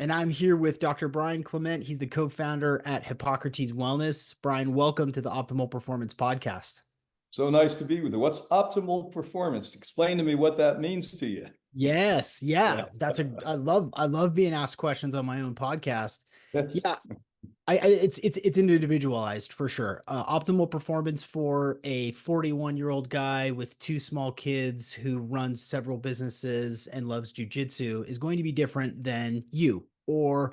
And I'm here with Dr. Brian Clement. He's the co-founder at Hippocrates Wellness. Brian, welcome to the Optimal Performance Podcast. So nice to be with you. What's optimal performance? Explain to me what that means to you. Yes, yeah. Yeah. I love being asked questions on my own podcast. That's Yeah, it's individualized for sure. Optimal performance for a 41-year-old guy with two small kids who runs several businesses and loves jujitsu is going to be different than you or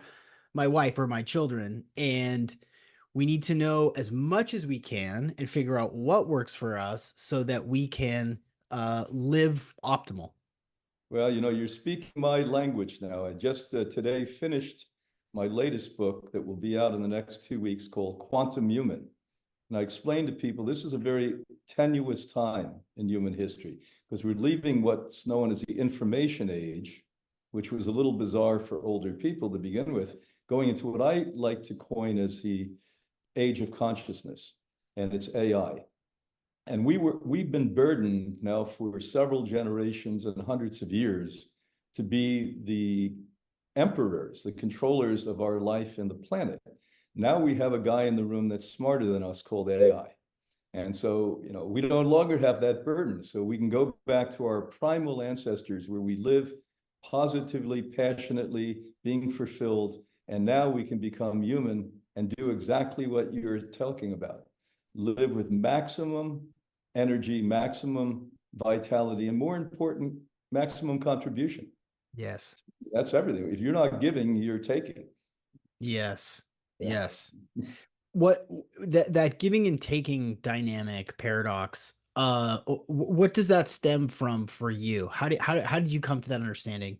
my wife or my children. And we need to know as much as we can and figure out what works for us so that we can live optimal. well, you're speaking my language now. I just today finished my latest book that will be out in the next 2 weeks called Quantum Human. And I explained to people this is a very tenuous time in human history because we're leaving what's known as the information age, which was a little bizarre for older people to begin with, going into what I like to coin as the age of consciousness, and it's AI. And we've been burdened now for several generations and hundreds of years to be the emperors, the controllers of our life and the planet. Now we have a guy in the room that's smarter than us called AI. And so, we no longer have that burden. So we can go back to our primal ancestors where we live positively, passionately, being fulfilled. And now we can become human and do exactly what you're talking about. Live with maximum energy, maximum vitality, and more important, maximum contribution. Yes. That's everything. If you're not giving, you're taking. Yes. Yeah. Yes. What that giving and taking dynamic paradox, what does that stem from for you? How did you come to that understanding?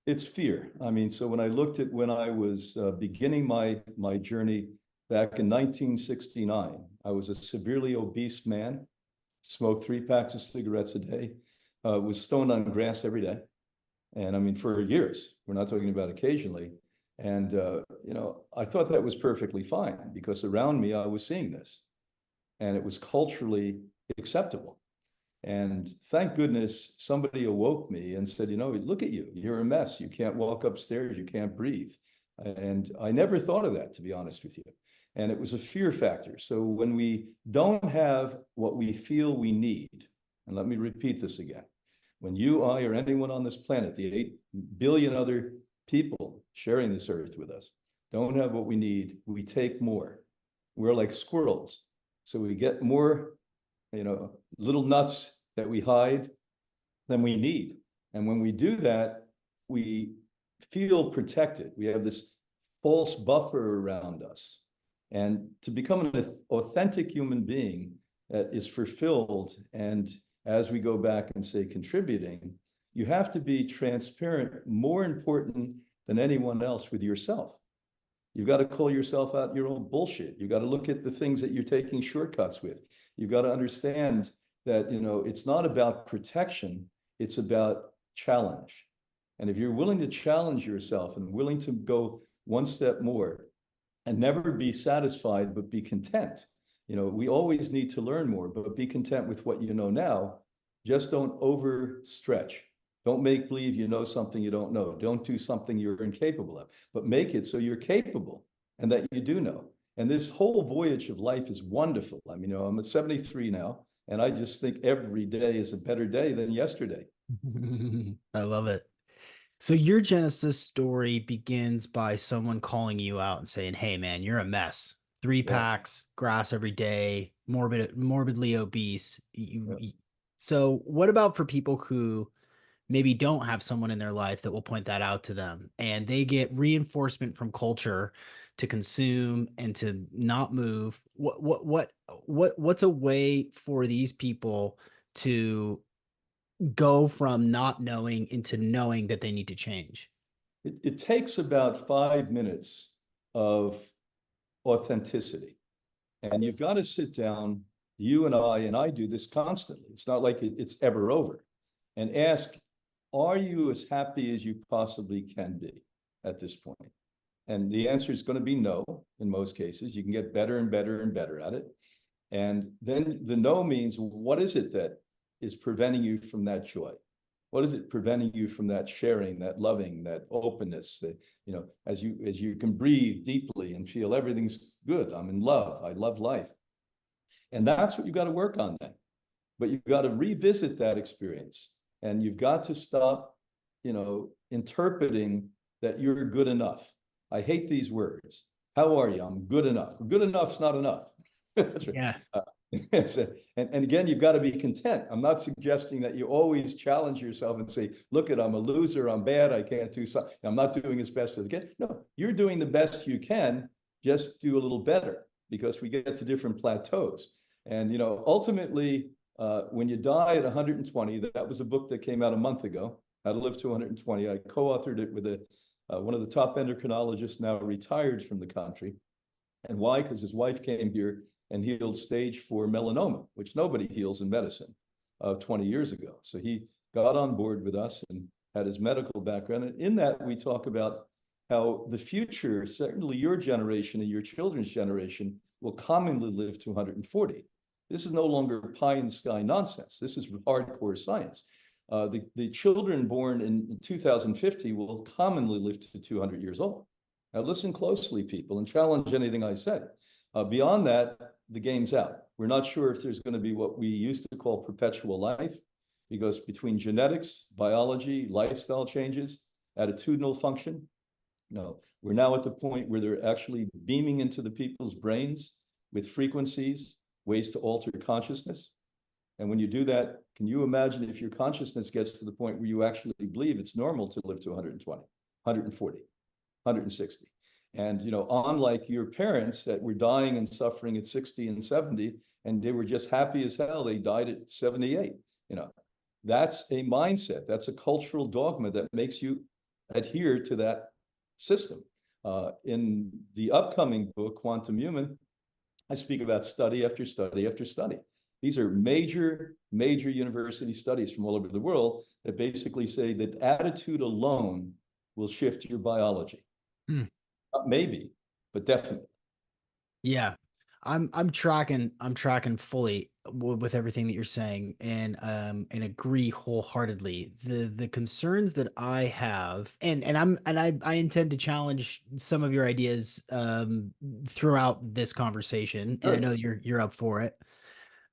It's fear. I mean, so when I looked at when I was beginning my journey back in 1969, I was a severely obese man, smoked 3 packs of cigarettes a day, was stoned on grass every day. And I mean, for years, we're not talking about occasionally. And, I thought that was perfectly fine because around me, I was seeing this and it was culturally acceptable. And thank goodness somebody awoke me and said, look at you, you're a mess. You can't walk upstairs, you can't breathe. And I never thought of that, to be honest with you. And it was a fear factor. So when we don't have what we feel we need, and let me repeat this again, when you, I, or anyone on this planet, the 8 billion other people sharing this earth with us, don't have what we need, we take more. We're like squirrels. So we get more, little nuts that we hide than we need. And when we do that, we feel protected. We have this false buffer around us. And to become an authentic human being that is fulfilled, and as we go back and say contributing, you have to be transparent, more important than anyone else with yourself. You've got to call yourself out your own bullshit. You've got to look at the things that you're taking shortcuts with. You've got to understand that, it's not about protection, it's about challenge. And if you're willing to challenge yourself and willing to go one step more and never be satisfied, but be content, we always need to learn more, but be content with what you know now. Just don't overstretch. Don't make believe you know something you don't know. Don't do something you're incapable of, but make it so you're capable and that you do know. And this whole voyage of life is wonderful. I mean, I'm at 73 now, and I just think every day is a better day than yesterday. I love it. So your Genesis story begins by someone calling you out and saying, "Hey man, you're a mess. Three Yeah, packs, grass every day, morbidly obese." yeah. So what about for people who maybe don't have someone in their life that will point that out to them and they get reinforcement from culture to consume and to not move? What's a way for these people to go from not knowing into knowing that they need to change? It takes about 5 minutes of authenticity. And you've got to sit down, you and I do this constantly. It's not like it's ever over. And ask, are you as happy as you possibly can be at this point? And the answer is going to be no in most cases. You can get better and better and better at it. And then the no means, what is it that is preventing you from that joy? What is it preventing you from that sharing, that loving, that openness, that, as you can breathe deeply and feel everything's good. I'm in love. I love life. And that's what you got to work on then. But you've got to revisit that experience, and you've got to stop, interpreting that you're good enough. I hate these words. How are you? I'm good enough. Good enough's not enough. That's right. Yeah. And again, you've got to be content. I'm not suggesting that you always challenge yourself and say, look at, I'm a loser, I'm bad, I can't do something, I'm not doing as best as I can. No, you're doing the best you can, just do a little better, because we get to different plateaus. And, ultimately, when you die at 120, that was a book that came out a month ago, How to Live to 120. I co-authored it with one of the top endocrinologists, now retired from the country. And why? Because his wife came here and healed stage 4 melanoma, which nobody heals in medicine, 20 years ago. So he got on board with us and had his medical background. And in that, we talk about how the future, certainly your generation and your children's generation, will commonly live to 140. This is no longer pie in the sky nonsense. This is hardcore science. The children born in 2050 will commonly live to 200 years old. Now listen closely, people, and challenge anything I say. Beyond that, the game's out. We're not sure if there's going to be what we used to call perpetual life, because between genetics, biology, lifestyle changes, attitudinal function, no, we're now at the point where they're actually beaming into the people's brains with frequencies, ways to alter consciousness. And when you do that, can you imagine if your consciousness gets to the point where you actually believe it's normal to live to 120, 140, 160? And, unlike your parents that were dying and suffering at 60 and 70, and they were just happy as hell, they died at 78, that's a mindset. That's a cultural dogma that makes you adhere to that system. In the upcoming book, Quantum Human, I speak about study after study after study. These are major university studies from all over the world that basically say that attitude alone will shift your biology. Maybe, but definitely. Yeah. I'm tracking fully with everything that you're saying, and agree wholeheartedly. The concerns that I have, and I intend to challenge some of your ideas throughout this conversation, and I know you're up for it.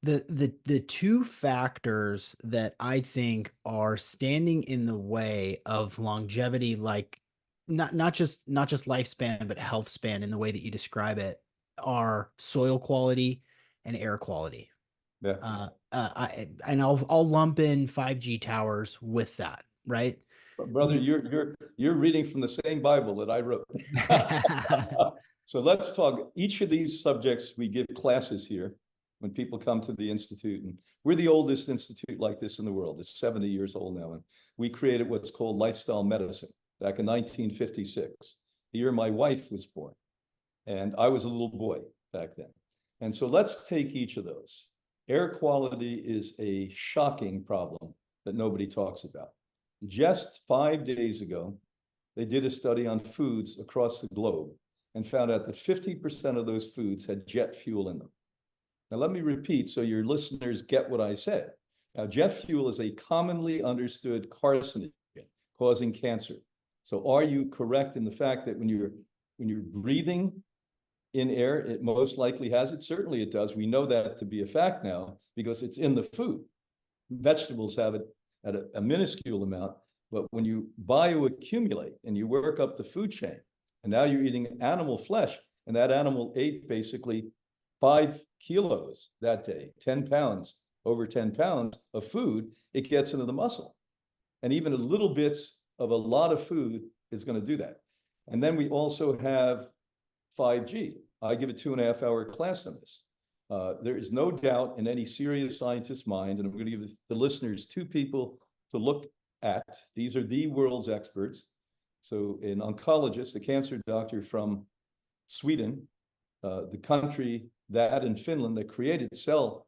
The two factors that I think are standing in the way of longevity, like not just lifespan, but health span in the way that you describe it, are soil quality and air quality. Yeah. I'll lump in 5G towers with that, right? Brother, you're reading from the same Bible that I wrote. So let's talk each of these subjects. We give classes here when people come to the Institute, and we're the oldest institute like this in the world. It's 70 years old now. And we created what's called lifestyle medicine back in 1956, the year my wife was born. And I was a little boy back then. And so let's take each of those. Air quality is a shocking problem that nobody talks about. Just 5 days ago, they did a study on foods across the globe and found out that 50% of those foods had jet fuel in them. Now, let me repeat so your listeners get what I said. Now, jet fuel is a commonly understood carcinogen causing cancer. So are you correct in the fact that when you're breathing in air, it most likely has it? Certainly it does. We know that to be a fact now because it's in the food. Vegetables have it at a minuscule amount, but when you bioaccumulate and you work up the food chain, and now you're eating animal flesh, and that animal ate basically 5 kilos that day, 10 pounds, over 10 pounds of food, it gets into the muscle. And even a little bits of a lot of food is going to do that. And then we also have 5G. I give a 2.5-hour class on this. There is no doubt in any serious scientist's mind, and I'm going to give the listeners 2 people to look at. These are the world's experts. So an oncologist, a cancer doctor from Sweden, the country that in Finland that created cell,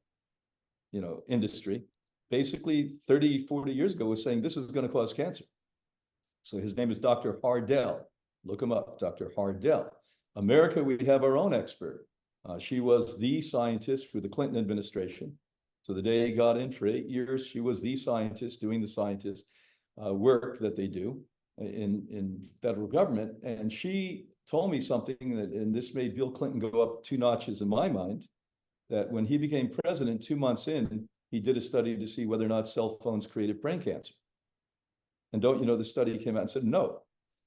industry, basically 30, 40 years ago was saying this is going to cause cancer. So his name is Dr. Hardell. Look him up, Dr. Hardell. America, we have our own expert. She was the scientist for the Clinton administration. So the day he got in, for 8 years, she was the scientist doing the scientist work that they do in federal government. And she told me something that, and this made Bill Clinton go up 2 notches in my mind, that when he became president, 2 months in, he did a study to see whether or not cell phones created brain cancer. And don't you know, the study came out and said no.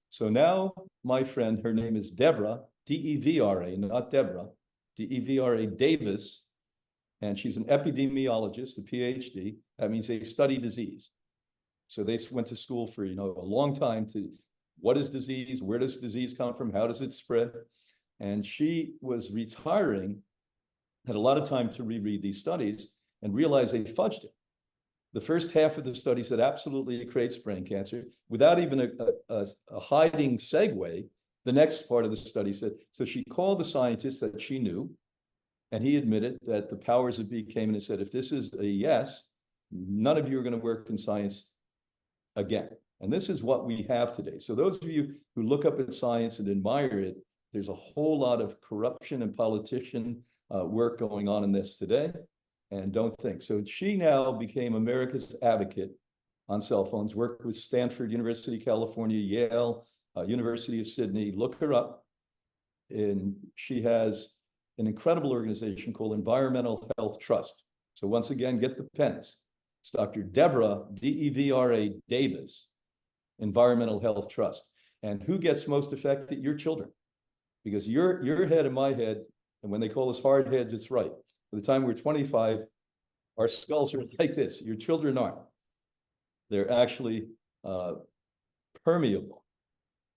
So now my friend, her name is Devra, D-E-V-R-A, not Deborah, D-E-V-R-A Davis, and she's an epidemiologist, a PhD. That means they study disease. So they went to school for, a long time to, what is disease? Where does disease come from? How does it spread? And she was retiring, had a lot of time to reread these studies and realized they fudged it. The first half of the study said absolutely it creates brain cancer. Without even a hiding segue, the next part of the study said, so she called the scientist that she knew, and he admitted that the powers that be came in and said, if this is a yes, none of you are going to work in science again. And this is what we have today. So those of you who look up at science and admire it, there's a whole lot of corruption and politician work going on in this today. And don't think. So she now became America's advocate on cell phones, worked with Stanford, University of California, Yale, University of Sydney. Look her up. And she has an incredible organization called Environmental Health Trust. So once again, get the pens. It's Dr. Devra, D-E-V-R-A Davis, Environmental Health Trust. And who gets most affected? Your children. Because your head and my head, and when they call us hard heads, it's right. By the time we're 25, our skulls are like this. Your children aren't. They're actually permeable.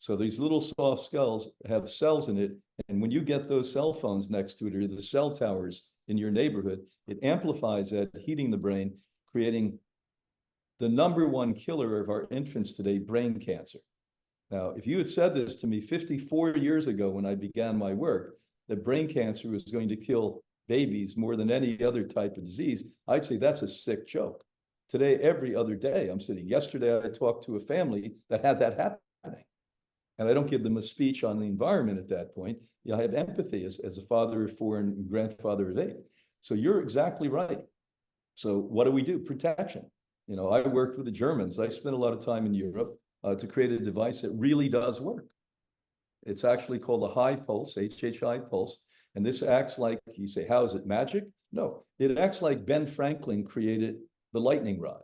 So these little soft skulls have cells in it. And when you get those cell phones next to it, or the cell towers in your neighborhood, it amplifies that, heating the brain, creating the #1 killer of our infants today, brain cancer. Now, if you had said this to me 54 years ago when I began my work, that brain cancer was going to kill babies more than any other type of disease, I'd say that's a sick joke. Today, every other day, I'm sitting. Yesterday, I talked to a family that had that happening. And I don't give them a speech on the environment at that point. I have empathy as a father of 4 and grandfather of 8. So you're exactly right. So what do we do? Protection. I worked with the Germans. I spent a lot of time in Europe to create a device that really does work. It's actually called a high pulse, HHI pulse. And this acts like, you say, how is it magic? No, it acts like Ben Franklin created the lightning rod.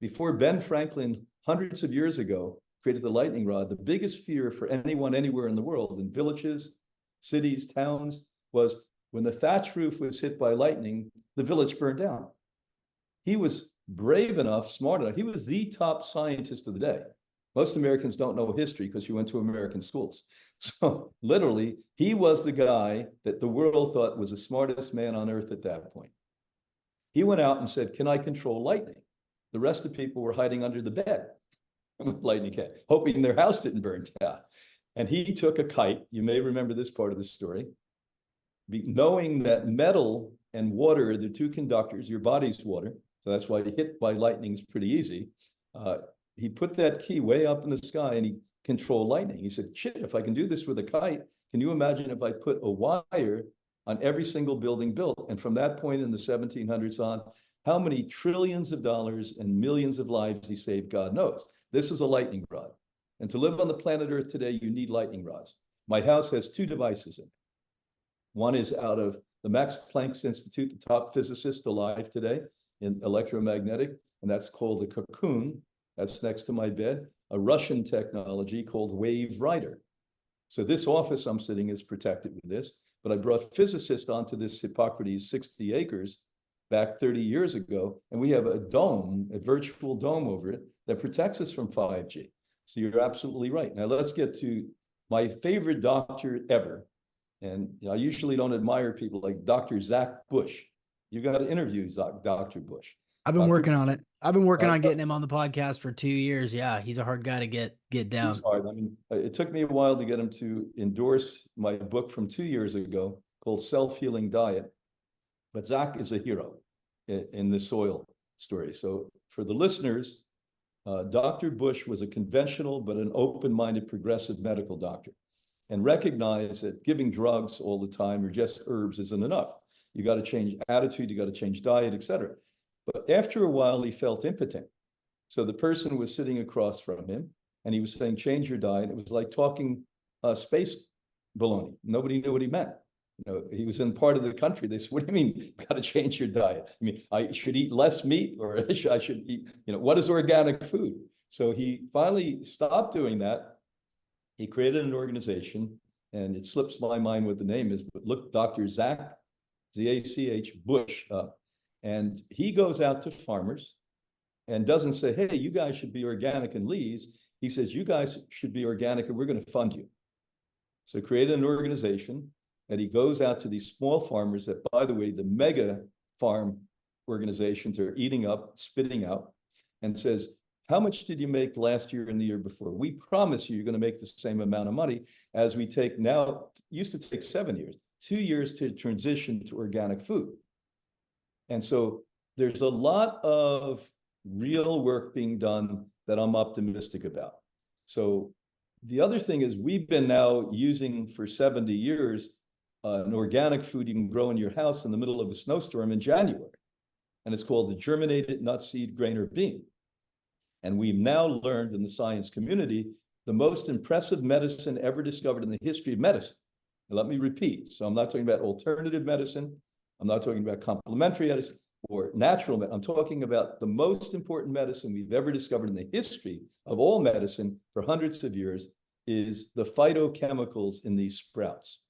Before Ben Franklin, hundreds of years ago, created the lightning rod, the biggest fear for anyone anywhere in the world, in villages, cities, towns, was when the thatch roof was hit by lightning, the village burned down. He was brave enough, smart enough. He was the top scientist of the day. Most Americans don't know history because he went to American schools. So literally, he was the guy that the world thought was the smartest man on earth at that point. He went out and said, can I control lightning? The rest of the people were hiding under the bed with lightning cat, hoping their house didn't burn down. And he took a kite. You may remember this part of the story. Knowing that metal and water are the two conductors, your body's water. So that's why hit by lightning is pretty easy. He put that key way up in the sky and he controlled lightning. He said, shit, if I can do this with a kite, can you imagine if I put a wire on every single building built? And from that point in the 1700s on, how many trillions of dollars and millions of lives he saved, God knows. This is a lightning rod. And to live on the planet Earth today, you need lightning rods. My house has 2 devices in it. One is out of the Max Planck Institute, the top physicist alive today in electromagnetic, and that's called a cocoon. That's next to my bed, a Russian technology called Wave Rider. So this office I'm sitting is protected with this, but I brought physicists onto this Hippocrates 60 acres back 30 years ago, and we have a dome, a virtual dome over it that protects us from 5G. So you're absolutely right. Now let's get to my favorite doctor ever. And I usually don't admire people like Dr. Zack Bush. You got to interview Dr. Bush. I've been working on it. I've been working on uh, getting him on the podcast for 2 years. Yeah, he's a hard guy to get down. He's hard. I mean, it took me a while to get him to endorse my book from 2 years ago called Self-Healing Diet. But Zack is a hero in the soil story. So for the listeners, Dr. Bush was a conventional but an open-minded progressive medical doctor, and recognized that giving drugs all the time or just herbs isn't enough. You got to change attitude, you got to change diet, etc. But after a while, he felt impotent. So the person was sitting across from him and he was saying, change your diet. It was like talking space baloney. Nobody knew what he meant. You know, he was in part of the country. They said, what do you mean, got to change your diet? I mean, I should eat less meat, or I should eat, you know, what is organic food? So he finally stopped doing that. He created an organization, and it slips my mind what the name is, but look, Dr. Zack, Z-A-C-H, Bush up. And he goes out to farmers and doesn't say, hey, you guys should be organic and leaves. He says, you guys should be organic and we're going to fund you. So created an organization, and he goes out to these small farmers that, by the way, the mega farm organizations are eating up, spitting out, and says, how much did you make last year and the year before? We promise you, you're going to make the same amount of money as we take now. Used to take 7 years, 2 years to transition to organic food. And so there's a lot of real work being done that I'm optimistic about. So the other thing is, we've been now using for 70 years an organic food you can grow in your house in the middle of a snowstorm in January. And it's called the germinated nut, seed, grain, or bean. And we've now learned in the science community the most impressive medicine ever discovered in the history of medicine. And let me repeat. So I'm not talking about alternative medicine. I'm not talking about complementary medicine or natural medicine. I'm talking about the most important medicine we've ever discovered in the history of all medicine for hundreds of years is the phytochemicals in these sprouts.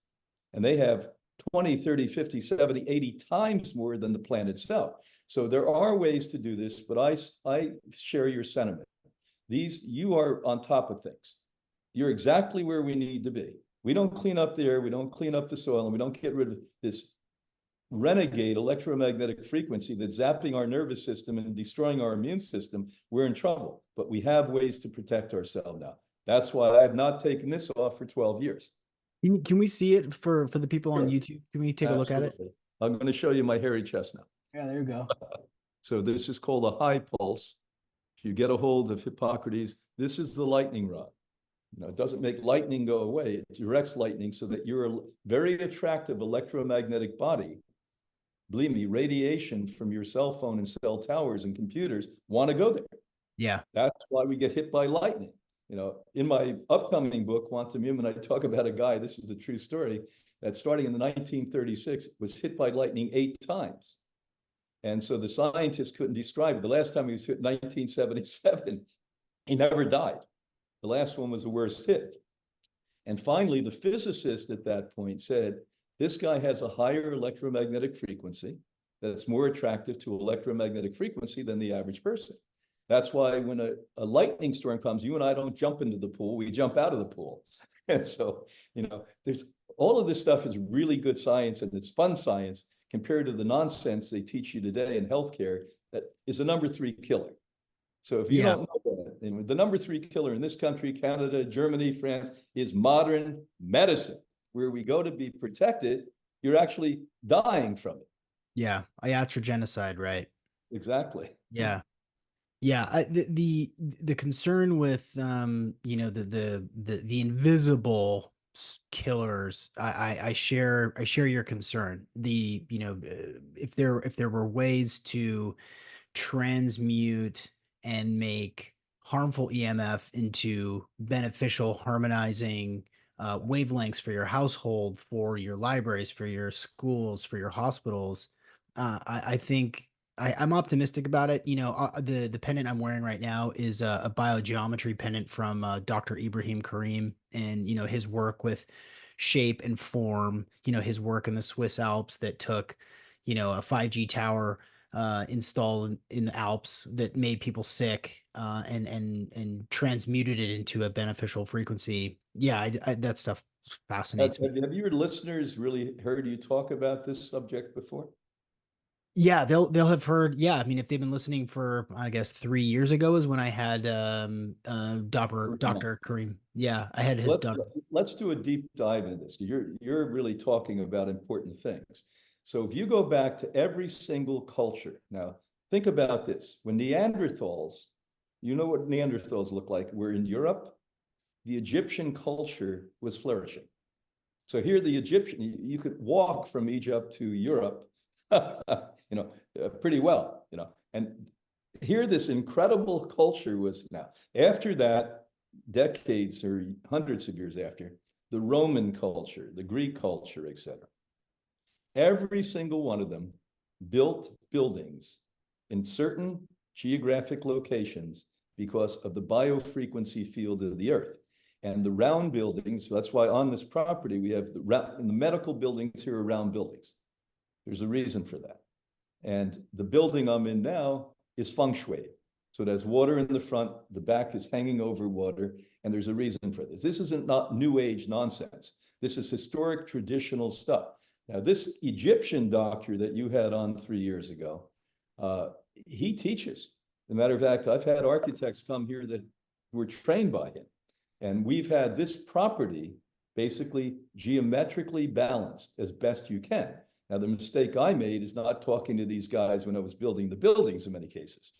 And they have 20, 30, 50, 70, 80 times more than the plant itself. So there are ways to do this, but I share your sentiment. You are on top of things. You're exactly where we need to be. We don't clean up the air, we don't clean up the soil, and we don't get rid of this renegade electromagnetic frequency that's zapping our nervous system and destroying our immune system. We're in trouble, but we have ways to protect ourselves now. That's why I have not taken this off for 12 years. Can we see it for the people on Sure. YouTube? Can we take a look at it? I'm going to show you my hairy chest now. Yeah, there you go. So this is called a high pulse. If you get a hold of Hippocrates, this is the lightning rod. You know, it doesn't make lightning go away. It directs lightning so that you're a very attractive electromagnetic body. Believe me, radiation from your cell phone and cell towers and computers want to go there. Yeah. That's why we get hit by lightning. You know, in my upcoming book, Quantum Human, I talk about a guy, this is a true story, that starting in the 1936 was hit by lightning 8 times. And so the scientists couldn't describe it. The last time he was hit in 1977, he never died. The last one was the worst hit. And finally, the physicist at that point said, this guy has a higher electromagnetic frequency that's more attractive to electromagnetic frequency than the average person. That's why when a lightning storm comes, you and I don't jump into the pool, we jump out of the pool. And so, you know, there's all of this stuff is really good science, and it's fun science compared to the nonsense they teach you today in healthcare that is a number 3 killer. So if you don't know that, and the number 3 killer in this country, Canada, Germany, France, is modern medicine, where we go to be protected, you're actually dying from it. Yeah. Iatrogenocide, right? Exactly. Yeah. Yeah, the concern with you know, the invisible killers, I share your concern. The, you know, if there were ways to transmute and make harmful EMF into beneficial harmonizing wavelengths for your household, for your libraries, for your schools, for your hospitals, I think I'm optimistic about it. You know, the pendant I'm wearing right now is a biogeometry pendant from Dr. Ibrahim Karim, and you know, his work with shape and form. You know, his work in the Swiss Alps that took, you know, a 5G tower installed in the Alps that made people sick, and transmuted it into a beneficial frequency. Yeah, that stuff fascinates me. Have your listeners really heard you talk about this subject before? Yeah, they'll have heard. Yeah, I mean, if they've been listening for, I guess 3 years ago is when I had Dr. Kareem. Yeah, I had his Let's done. let's do a deep dive into this. You're really talking about important things. So if you go back to every single culture, now think about this. When Neanderthals, you know what Neanderthals look like? We're in Europe. The Egyptian culture was flourishing. So here the Egyptian, you could walk from Egypt to Europe pretty well, and here this incredible culture was now. After that, decades or hundreds of years after, the Roman culture, the Greek culture, etc. Every single one of them built buildings in certain geographic locations because of the biofrequency field of the earth. And the round buildings, that's why on this property we have in the medical buildings here are round buildings. There's a reason for that. And the building I'm in now is feng shui. So it has water in the front, the back is hanging over water, and there's a reason for this. This isn't not new age nonsense. This is historic traditional stuff. Now, this Egyptian doctor that you had on 3 years ago, he teaches. As a matter of fact, I've had architects come here that were trained by him. And we've had this property basically geometrically balanced as best you can. Now, the mistake I made is not talking to these guys when I was building the buildings in many cases.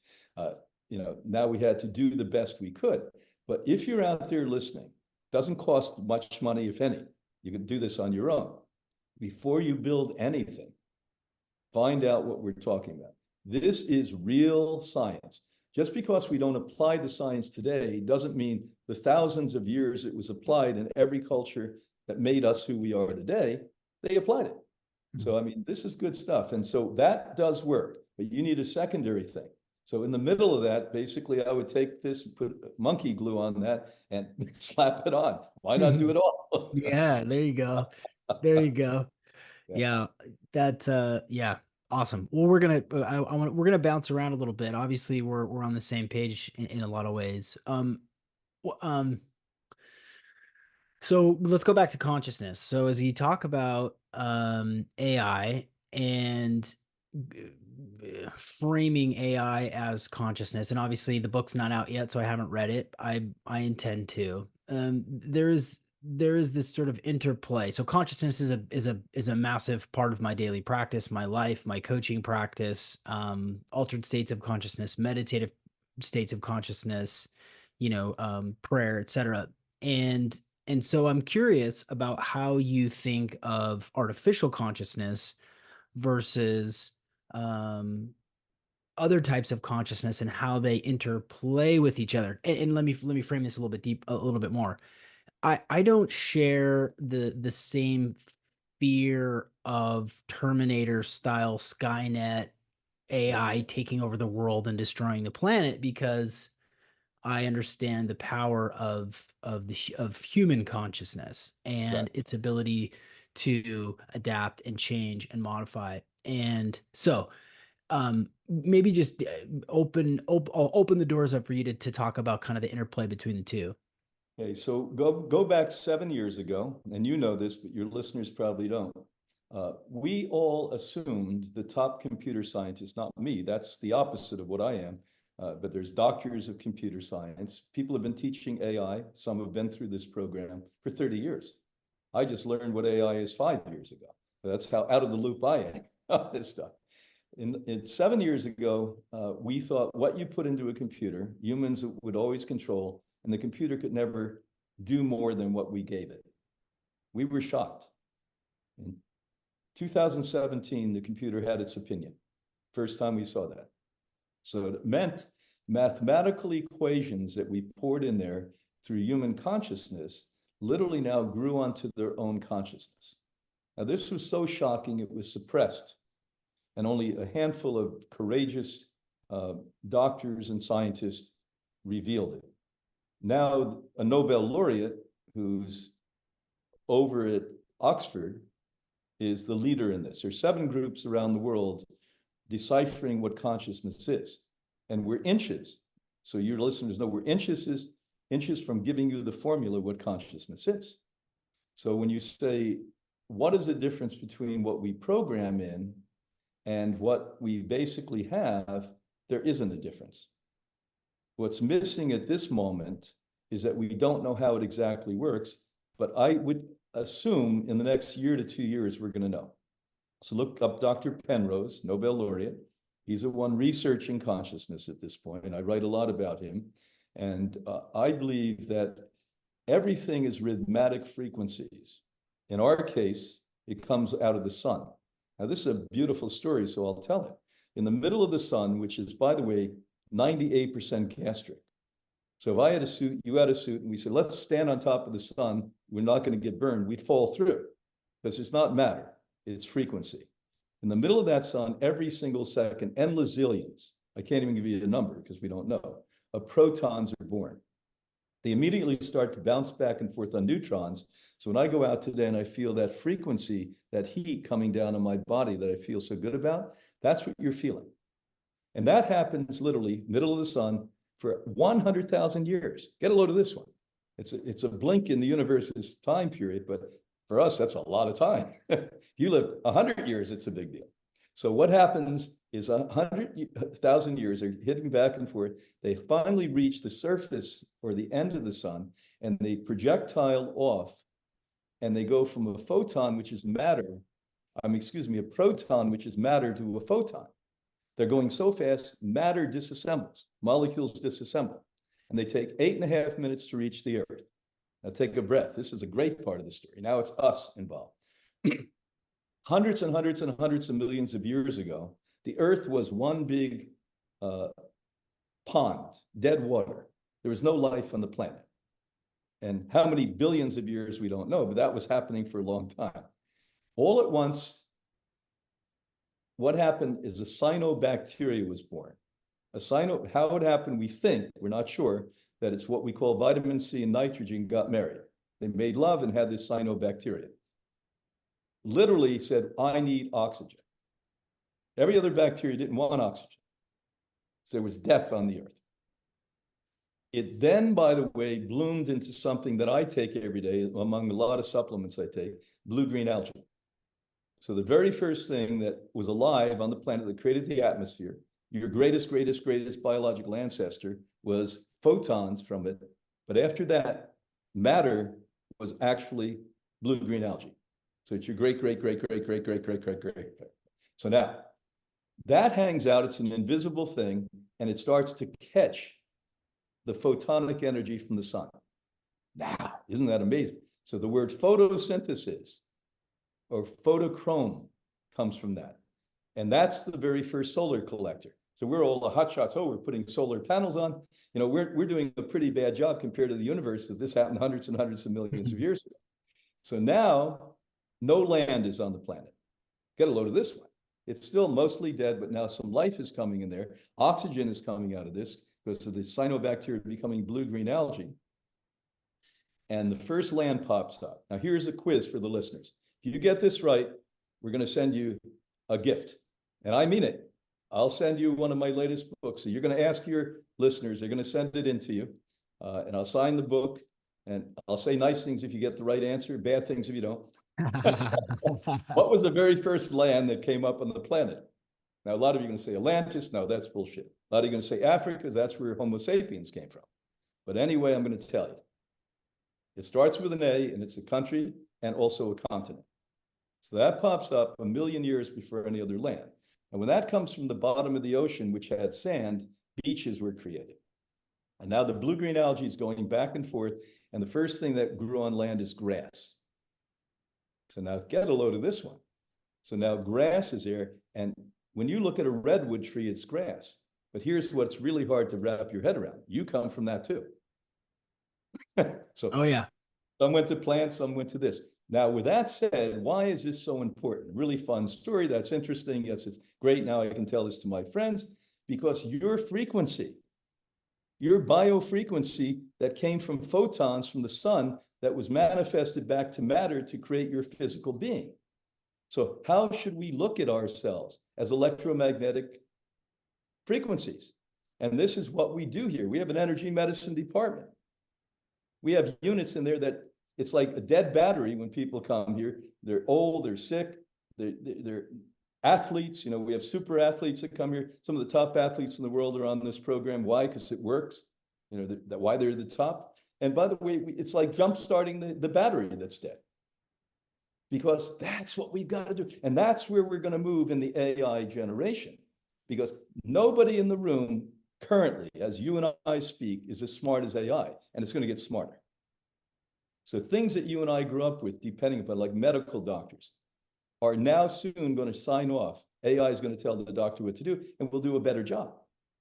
Now we had to do the best we could. But if you're out there listening, it doesn't cost much money, if any. You can do this on your own. Before you build anything, find out what we're talking about. This is real science. Just because we don't apply the science today doesn't mean the thousands of years it was applied in every culture that made us who we are today, they applied it. So, I mean, this is good stuff. And so that does work, but you need a secondary thing. So in the middle of that, basically, I would take this, put monkey glue on that and slap it on. Why not do it all? Yeah, there you go. There you go. Yeah. Yeah, yeah, awesome. Well, we're gonna bounce around a little bit. Obviously, we're on the same page in a lot of ways. w- um, so let's go back to consciousness. So as you talk about AI and g- framing AI as consciousness, and obviously the book's not out yet, so I haven't read it. I intend to. There is this sort of interplay. So consciousness is a massive part of my daily practice, my life, my coaching practice, altered states of consciousness, meditative states of consciousness, prayer, etc. And and so I'm curious about how you think of artificial consciousness versus um, other types of consciousness and how they interplay with each other. And let me frame this a little bit more. I don't share the same fear of Terminator style Skynet Right. AI taking over the world and destroying the planet because I understand the power of human consciousness Right. and its ability to adapt and change and modify. And so, maybe just I'll open the doors up for you to talk about kind of the interplay between the two. Okay, so go back 7 years ago, and you know this, but your listeners probably don't. We all assumed the top computer scientists, not me, that's the opposite of what I am, but there's doctors of computer science. People have been teaching AI. Some have been through this program for 30 years. I just learned what AI is 5 years ago. That's how out of the loop I am on this stuff. In 7 years ago, we thought what you put into a computer, humans would always control, and the computer could never do more than what we gave it. We were shocked. In 2017, the computer had its opinion. First time we saw that. So it meant mathematical equations that we poured in there through human consciousness literally now grew onto their own consciousness. Now, this was so shocking, it was suppressed, and only a handful of courageous doctors and scientists revealed it. Now, a Nobel laureate who's over at Oxford is the leader in this. There's 7 groups around the world deciphering what consciousness is. And we're inches. So your listeners know we're inches from giving you the formula what consciousness is. So when you say, what is the difference between what we program in and what we basically have, there isn't a difference. What's missing at this moment is that we don't know how it exactly works, but I would assume in the next year to 2 years, we're going to know. So look up Dr. Penrose, Nobel laureate. He's the one researching consciousness at this point, and I write a lot about him. And I believe that everything is rhythmic frequencies. In our case, it comes out of the sun. Now, this is a beautiful story, so I'll tell it. In the middle of the sun, which is, by the way, 98% gastric. So if I had a suit, you had a suit, and we said, let's stand on top of the sun, we're not going to get burned, we'd fall through, because it's not matter, it's frequency. In the middle of that sun, every single second, endless zillions, I can't even give you a number because we don't know, of protons are born. They immediately start to bounce back and forth on neutrons. So when I go out today and I feel that frequency, that heat coming down on my body that I feel so good about, that's what you're feeling. And that happens literally middle of the sun for 100,000 years. Get a load of this one. It's a blink in the universe's time period, but for us, that's a lot of time. If you live 100 years, it's a big deal. So what happens is 100,000 years are hitting back and forth. They finally reach the surface or the end of the sun, and they projectile off, and they go from a photon, which is matter, a proton, which is matter, to a photon. They're going so fast, matter disassembles, molecules disassemble, and they take 8.5 minutes to reach the Earth. Now take a breath. This is a great part of the story. Now it's us involved. Hundreds and hundreds and hundreds of millions of years ago, the Earth was one big pond, dead water. There was no life on the planet. And how many billions of years, we don't know, but that was happening for a long time. All at once, what happened is a cyanobacteria was born. How it happened, we think, we're not sure, that it's what we call vitamin C and nitrogen got married. They made love and had this cyanobacteria. Literally said, I need oxygen. Every other bacteria didn't want oxygen. So there was death on the Earth. It then, by the way, bloomed into something that I take every day, among a lot of supplements I take, blue-green algae. So the very first thing that was alive on the planet that created the atmosphere, your greatest biological ancestor, was photons from it. But after that, matter was actually blue-green algae. So it's your great. So now, that hangs out, it's an invisible thing, and it starts to catch the photonic energy from the sun. Now, isn't that amazing? So the word photosynthesis or photochrome comes from that. And that's the very first solar collector. So we're all the hotshots, we're putting solar panels on. You know, we're doing a pretty bad job compared to the universe that this happened hundreds and hundreds of millions of years ago. So now, no land is on the planet. Get a load of this one. It's still mostly dead, but now some life is coming in there. Oxygen is coming out of this because of the cyanobacteria becoming blue-green algae. And the first land pops up. Now, here's a quiz for the listeners. If you get this right, we're going to send you a gift. And I mean it. I'll send you one of my latest books. So you're going to ask your listeners, they're going to send it in to you. And I'll sign the book. And I'll say nice things if you get the right answer, bad things if you don't. What was the very first land that came up on the planet? Now, a lot of you are going to say Atlantis. No, that's bullshit. A lot of you are going to say Africa, because that's where Homo sapiens came from. But anyway, I'm going to tell you. It starts with an A, and it's a country and also a continent. So that pops up 1 million years before any other land. And when that comes from the bottom of the ocean, which had sand, beaches were created. And now the blue-green algae is going back and forth, and the first thing that grew on land is grass. So now get a load of this one. So now grass is there, and when you look at a redwood tree, it's grass. But here's what's really hard to wrap your head around. You come from that too. So Oh, yeah. some went to plants, some went to this. Now, with that said, why is this so important? Really fun story. That's interesting. Yes, it's great. Now I can tell this to my friends, because your frequency, your biofrequency that came from photons from the sun that was manifested back to matter to create your physical being. So how should we look at ourselves as electromagnetic frequencies? And this is what we do here. We have an energy medicine department. We have units in there that it's like a dead battery when people come here. They're old, they're sick, they're athletes. You know, we have super athletes that come here. Some of the top athletes in the world are on this program. Why? Because it works. You know, why they're the top. And by the way, it's like jump-starting the battery that's dead. Because that's what we've got to do. And that's where we're going to move in the AI generation. Because nobody in the room currently, as you and I speak, is as smart as AI. And it's going to get smarter. So things that you and I grew up with, depending upon, like medical doctors, are now soon going to sign off. AI is going to tell the doctor what to do, and we'll do a better job.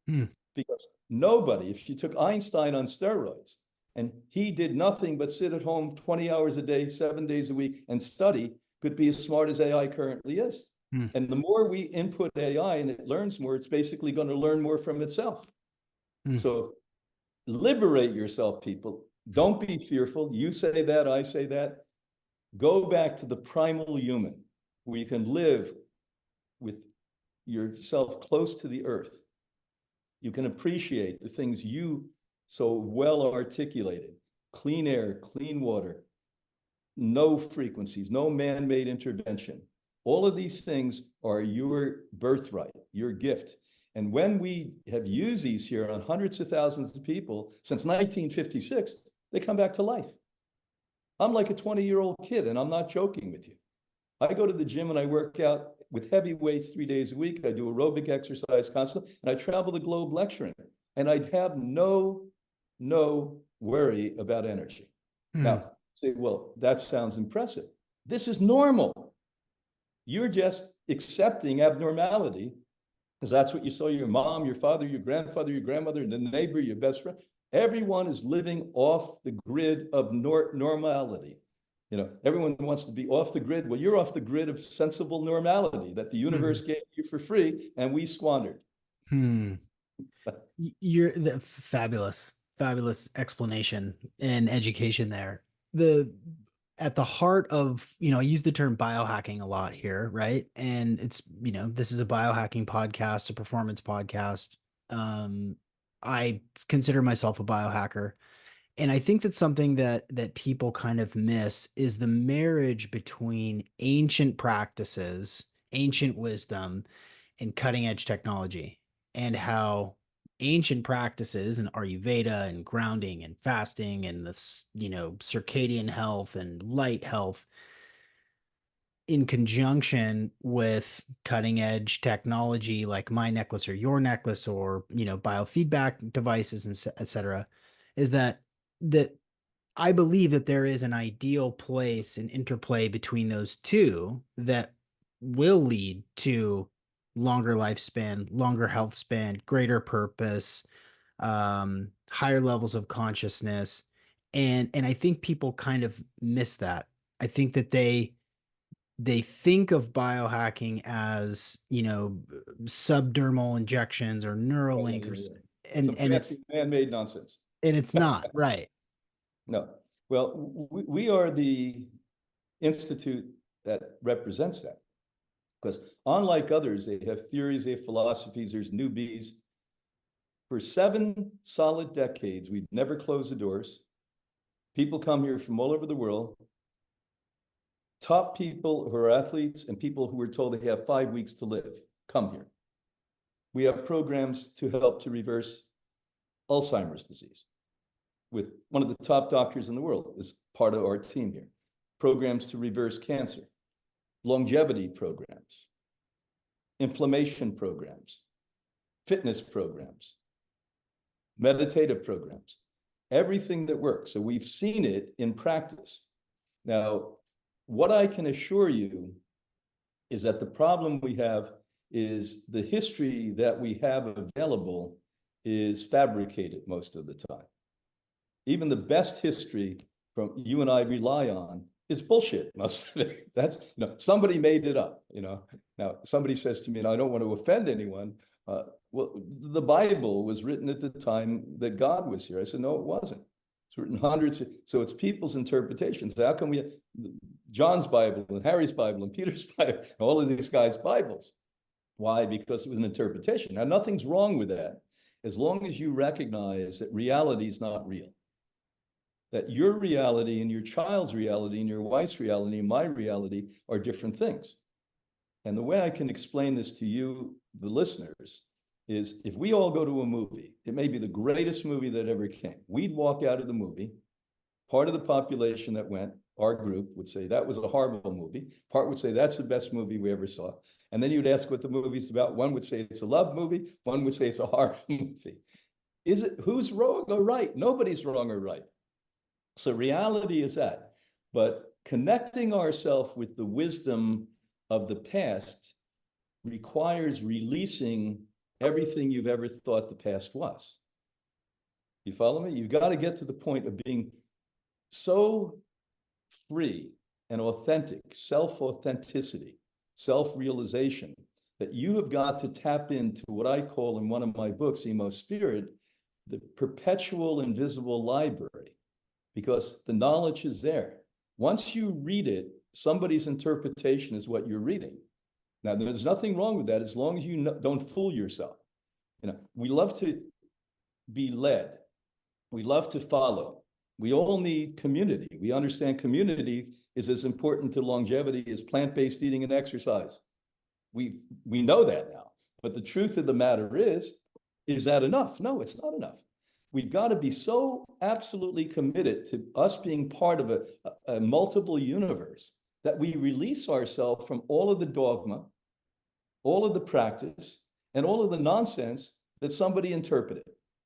Hmm. Because nobody, if you took Einstein on steroids and he did nothing but sit at home 20 hours a day, 7 days a week and study, could be as smart as AI currently is. Hmm. And the more we input AI and it learns more, it's basically going to learn more from itself. Hmm. So liberate yourself, people. Don't be fearful. You say that, I say that. Go back to the primal human, where you can live with yourself close to the earth. You can appreciate the things you so well articulated: clean air, clean water, no frequencies, no man-made intervention. All of these things are your birthright, your gift. And when we have used these here on hundreds of thousands of people since 1956, they come back to life. I'm like a 20-year-old kid, and I'm not joking with you. I go to the gym and I work out with heavy weights 3 days a week. I do aerobic exercise constantly, and I travel the globe lecturing. And I'd have no worry about energy. Hmm. Now, say, well, that sounds impressive. This is normal. You're just accepting abnormality because that's what you saw your mom, your father, your grandfather, your grandmother, and the neighbor, your best friend. Everyone is living off the grid of normality. You know, everyone wants to be off the grid. Well, you're off the grid of sensible normality that the Hmm. universe gave you for free and we squandered. Hmm. You're the fabulous, fabulous explanation and education there. The At the heart of, I use the term biohacking a lot here, right? And it's, this is a biohacking podcast, a performance podcast. Um, I consider myself a biohacker. And I think that's something that people kind of miss is the marriage between ancient practices, ancient wisdom, and cutting edge technology, and how ancient practices and Ayurveda and grounding and fasting and this, circadian health and light health in conjunction with cutting edge technology like my necklace or your necklace or, biofeedback devices and et cetera, is that I believe that there is an ideal place and interplay between those two that will lead to longer lifespan, longer health span, greater purpose, higher levels of consciousness. And I think people kind of miss that. I think that they think of biohacking as, subdermal injections or Yeah, yeah, Neuralink or yeah, yeah. and Some and fancy man-made nonsense. it's not right. No. Well, we are the institute that represents that. Because unlike others, they have theories, they have philosophies, there's newbies. For 7 solid decades, we've never closed the doors. People come here from all over the world. Top people who are athletes and people who were told they have 5 weeks to live come here. We have programs to help to reverse Alzheimer's disease with one of the top doctors in the world is part of our team here. Programs to reverse cancer, longevity programs, inflammation programs, fitness programs, meditative programs, everything that works. So we've seen it in practice. Now, what I can assure you is that the problem we have is the history that we have available is fabricated most of the time. Even the best history from you and I rely on is bullshit most of it. That's, somebody made it up, Now, somebody says to me, and I don't want to offend anyone, well, the Bible was written at the time that God was here. I said, no, it wasn't. It's written hundreds so it's people's interpretations. How come we have John's Bible and Harry's Bible and Peter's Bible, and all of these guys' Bibles? Why? Because it was an interpretation. Now, nothing's wrong with that, as long as you recognize that reality is not real. That your reality and your child's reality and your wife's reality and my reality are different things. And the way I can explain this to you, the listeners, is if we all go to a movie, it may be the greatest movie that ever came. We'd walk out of the movie. Part of the population that went, our group, would say that was a horrible movie. Part would say that's the best movie we ever saw. And then you'd ask what the movie's about. One would say it's a love movie. One would say it's a horror movie. Who's wrong or right? Nobody's wrong or right. So reality is that. But connecting ourselves with the wisdom of the past requires releasing everything you've ever thought the past was. You follow me? You've got to get to the point of being so free and authentic, self-authenticity, self-realization, that you have got to tap into what I call in one of my books, Emo Spirit, the perpetual invisible library, because the knowledge is there. Once you read it, somebody's interpretation is what you're reading. Now, there's nothing wrong with that as long as you don't fool yourself. We love to be led. We love to follow. We all need community. We understand community is as important to longevity as plant-based eating and exercise. We know that now. But the truth of the matter is that enough? No, it's not enough. We've got to be so absolutely committed to us being part of a multiple universe that we release ourselves from all of the dogma, all of the practice, and all of the nonsense that somebody interpreted.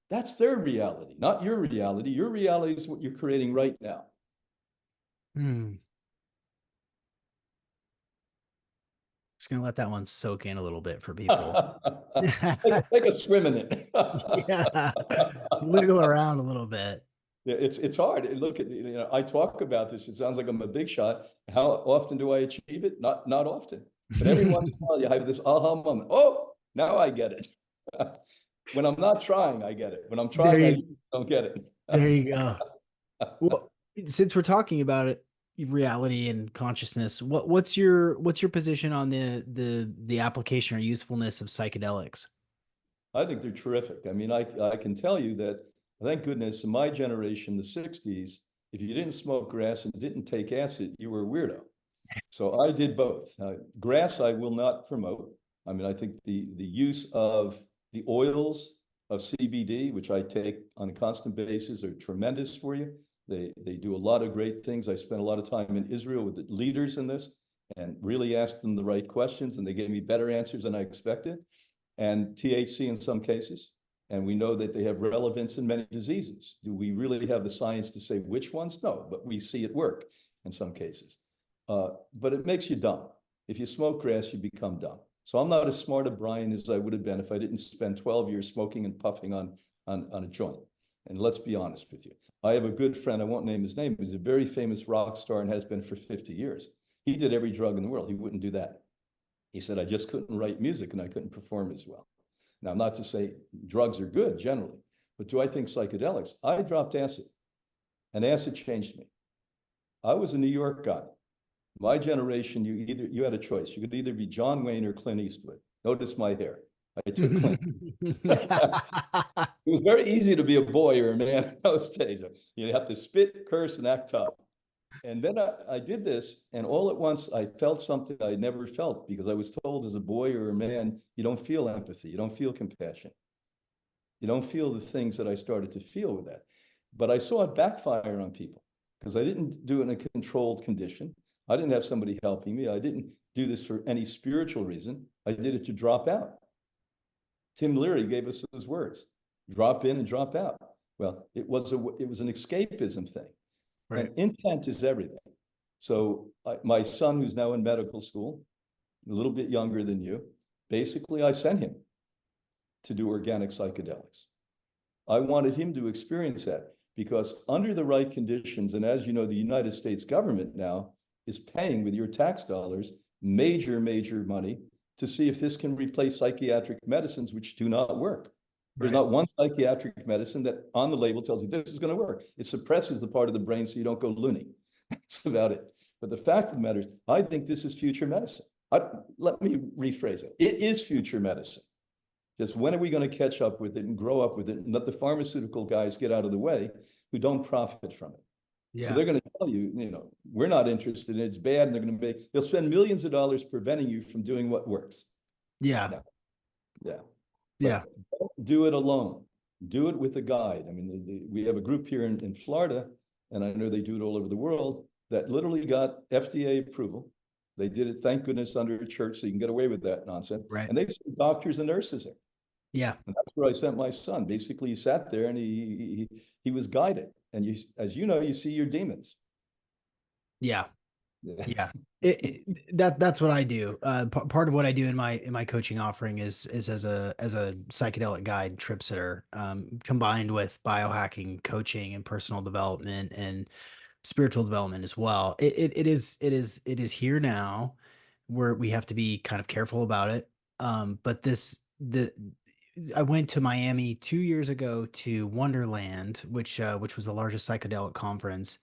That's their reality, not your reality. Your reality is what you're creating right now. Just gonna let that one soak in a little bit for people. Take a swim in it. Yeah, wiggle around a little bit. Yeah, it's hard. Look at, I talk about this. It sounds like I'm a big shot. How often do I achieve it? Not often. But every once in a while, you have this aha moment. Oh, now I get it. When I'm not trying, I get it. When I'm trying, I don't get it. There you go. Well, since we're talking about it, reality and consciousness, what's your position on the application or usefulness of psychedelics? I think they're terrific. I mean, I can tell you that, thank goodness, in my generation, the 60s, if you didn't smoke grass and didn't take acid, you were a weirdo. So I did both. Grass, I will not promote. I mean, I think the use of the oils of CBD, which I take on a constant basis, are tremendous for you. They do a lot of great things. I spent a lot of time in Israel with the leaders in this and really asked them the right questions, and they gave me better answers than I expected. And THC in some cases. And we know that they have relevance in many diseases. Do we really have the science to say which ones? No, but we see it work in some cases. But it makes you dumb. If you smoke grass, you become dumb. So I'm not as smart a Brian as I would have been if I didn't spend 12 years smoking and puffing on a joint. And let's be honest with you. I have a good friend, I won't name his name, he's a very famous rock star and has been for 50 years. He did every drug in the world. He wouldn't do that. He said, I just couldn't write music and I couldn't perform as well. Now, not to say drugs are good generally, but do I think psychedelics? I dropped acid, and acid changed me. I was a New York guy. My generation, you had a choice. You could either be John Wayne or Clint Eastwood. Notice my hair. I took Clint. It was very easy to be a boy or a man in those days. You have to spit, curse, and act tough. And then I did this, and all at once I felt something I never felt, because I was told as a boy or a man, you don't feel empathy, you don't feel compassion. You don't feel the things that I started to feel with that. But I saw it backfire on people, because I didn't do it in a controlled condition. I didn't have somebody helping me. I didn't do this for any spiritual reason. I did it to drop out. Tim Leary gave us his words: drop in and drop out. Well, it was an escapism thing. Right. And intent is everything. So my son, who's now in medical school, a little bit younger than you, basically I sent him to do organic psychedelics. I wanted him to experience that, because under the right conditions, and as you know, the United States government now is paying with your tax dollars major money to see if this can replace psychiatric medicines, which do not work. There's not one psychiatric medicine that on the label tells you this is going to work. It suppresses the part of the brain so you don't go loony. That's about it. But the fact of the matter is, I think this is future medicine. Let me rephrase it. It is future medicine. Just when are we going to catch up with it and grow up with it and let the pharmaceutical guys get out of the way who don't profit from it? Yeah. So they're going to tell you, we're not interested in it. It's bad. And they'll spend millions of dollars preventing you from doing what works. Yeah. No. Yeah. Yeah. Don't do it alone. Do it with a guide. I mean, we have a group here in Florida, and I know they do it all over the world, that literally got FDA approval. They did it, thank goodness, under a church, so you can get away with that nonsense. Right. And they sent doctors and nurses there. Yeah. And that's where I sent my son. Basically, he sat there and he was guided. And as you know, you see your demons. Yeah. Yeah. That's what I do. Part of what I do in my coaching offering is as a psychedelic guide trip sitter, combined with biohacking coaching and personal development and spiritual development as well. It is here now where we have to be kind of careful about it. But this the I went to Miami 2 years ago to Wonderland, which was the largest psychedelic conference,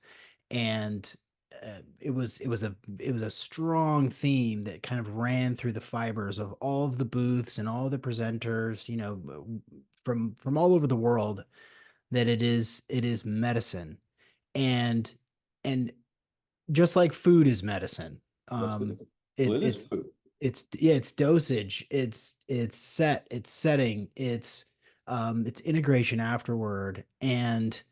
and it was a strong theme that kind of ran through the fibers of all of the booths and all of the presenters, from all over the world, that it is medicine, and and just like food is medicine. Yes, it um is. Well, it it is food. it's dosage, it's setting, it's integration afterward, and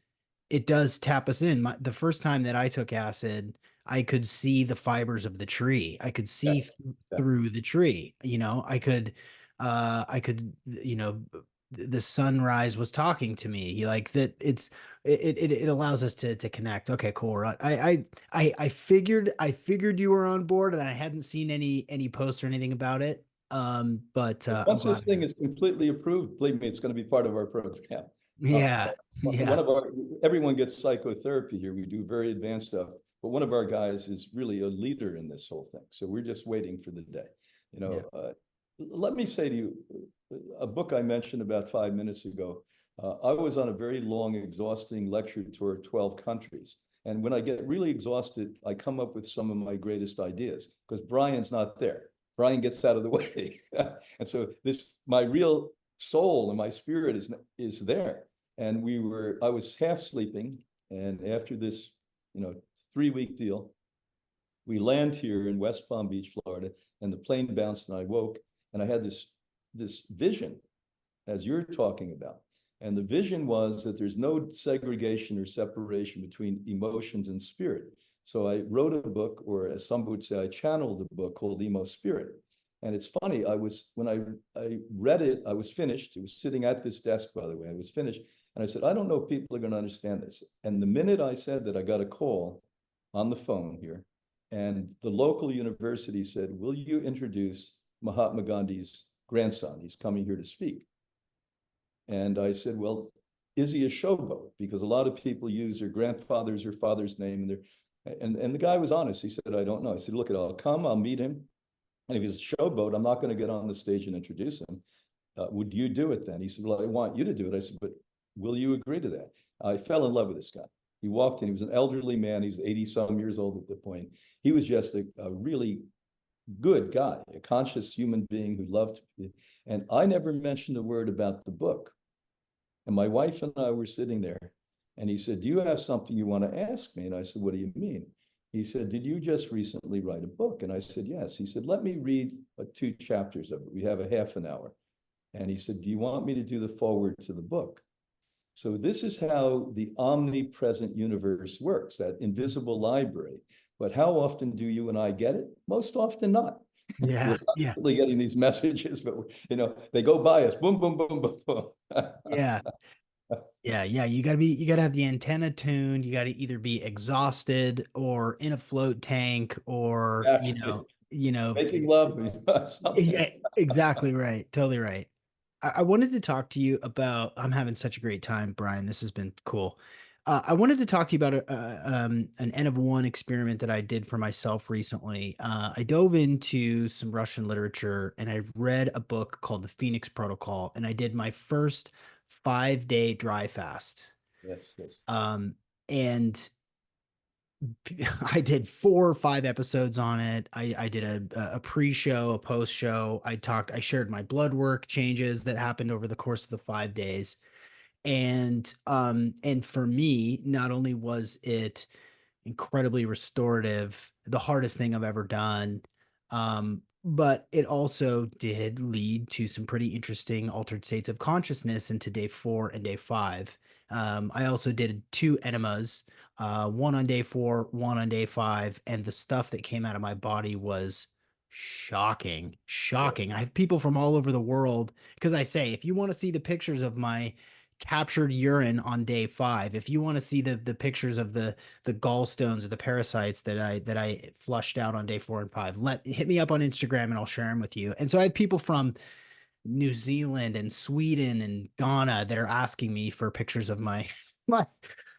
it does tap us in. The first time that I took acid, I could see the fibers of the tree. I could see Yes. Yeah. through the tree. I could, the sunrise was talking to me. Like that, it allows us to connect. Okay, cool. Right. I figured you were on board, and I hadn't seen any posts or anything about it. But I'm Once this glad thing I is asked. completely approved, believe me, it's going to be part of our program. Uh, Yeah, one yeah, of our, everyone gets psychotherapy here. We do very advanced stuff, but one of our guys is really a leader in this whole thing. So we're just waiting for the day. You yeah, know, let me say to you, a book I mentioned about 5 minutes ago. I was on a very long, exhausting lecture tour of 12 countries. And when I get really exhausted, I come up with some of my greatest ideas because Brian's not there. Brian gets out of the way. And so my real soul and my spirit is there. And I was half sleeping. And after this, 3 week deal, we land here in West Palm Beach, Florida, and the plane bounced and I woke and I had this vision as you're talking about. And the vision was that there's no segregation or separation between emotions and spirit. So I wrote a book, or as some would say, I channeled a book called Emo Spirit. And it's funny, when I read it, I was finished. It was sitting at this desk, by the way. I was finished. And I said, I don't know if people are going to understand this. And the minute I said that, I got a call on the phone here. And the local university said, will you introduce Mahatma Gandhi's grandson? He's coming here to speak. And I said, well, is he a showboat? Because a lot of people use their grandfather's or father's name. And the guy was honest. He said, I don't know. I said, look, I'll come, I'll meet him. And if he's a showboat, I'm not going to get on the stage and introduce him. Would you do it then? He said, well, I want you to do it. I said, but will you agree to that? I fell in love with this guy. He walked in, he was an elderly man. He was 80 some years old at the point. He was just a really good guy, a conscious human being who loved. And I never mentioned a word about the book. And my wife and I were sitting there, and he said, do you have something you want to ask me? And I said, what do you mean? He said, did you just recently write a book? And I said, yes. He said, let me read 2 chapters of it. We have a half an hour. And he said, do you want me to do the foreword to the book? So this is how the omnipresent universe works, that invisible library. But how often do you and I get it? Most often not. We're yeah, yeah, constantly getting these messages, but they go by us. Boom, boom, boom, boom, boom. yeah. Yeah, yeah, you gotta have the antenna tuned, you gotta either be exhausted or in a float tank, or, Exactly. Making t love, something. yeah, exactly right, totally right. I wanted to talk to you about I'm having such a great time, Brian, this has been cool. I wanted to talk to you about an N of 1 experiment that I did for myself recently. I dove into some Russian literature, and I read a book called The Phoenix Protocol, and I did my first 5-day dry fast. Yes, yes. And I did 4 or 5 episodes on it. I did a pre-show, a post-show. I shared my blood work changes that happened over the course of the 5 days. And for me, not only was it incredibly restorative, the hardest thing I've ever done. But it also did lead to some pretty interesting altered states of consciousness into day 4 and day 5. I also did 2 enemas, one on day 4, one on day 5, and the stuff that came out of my body was Yes. shocking. I have people from all over the world, because I say, if you want to see the pictures of my captured urine on day 5. If you want to see the pictures of the gallstones or the parasites that I flushed out on day 4 and 5, hit me up on Instagram and I'll share them with you. And so I have people from New Zealand and Sweden and Ghana that are asking me for pictures of my my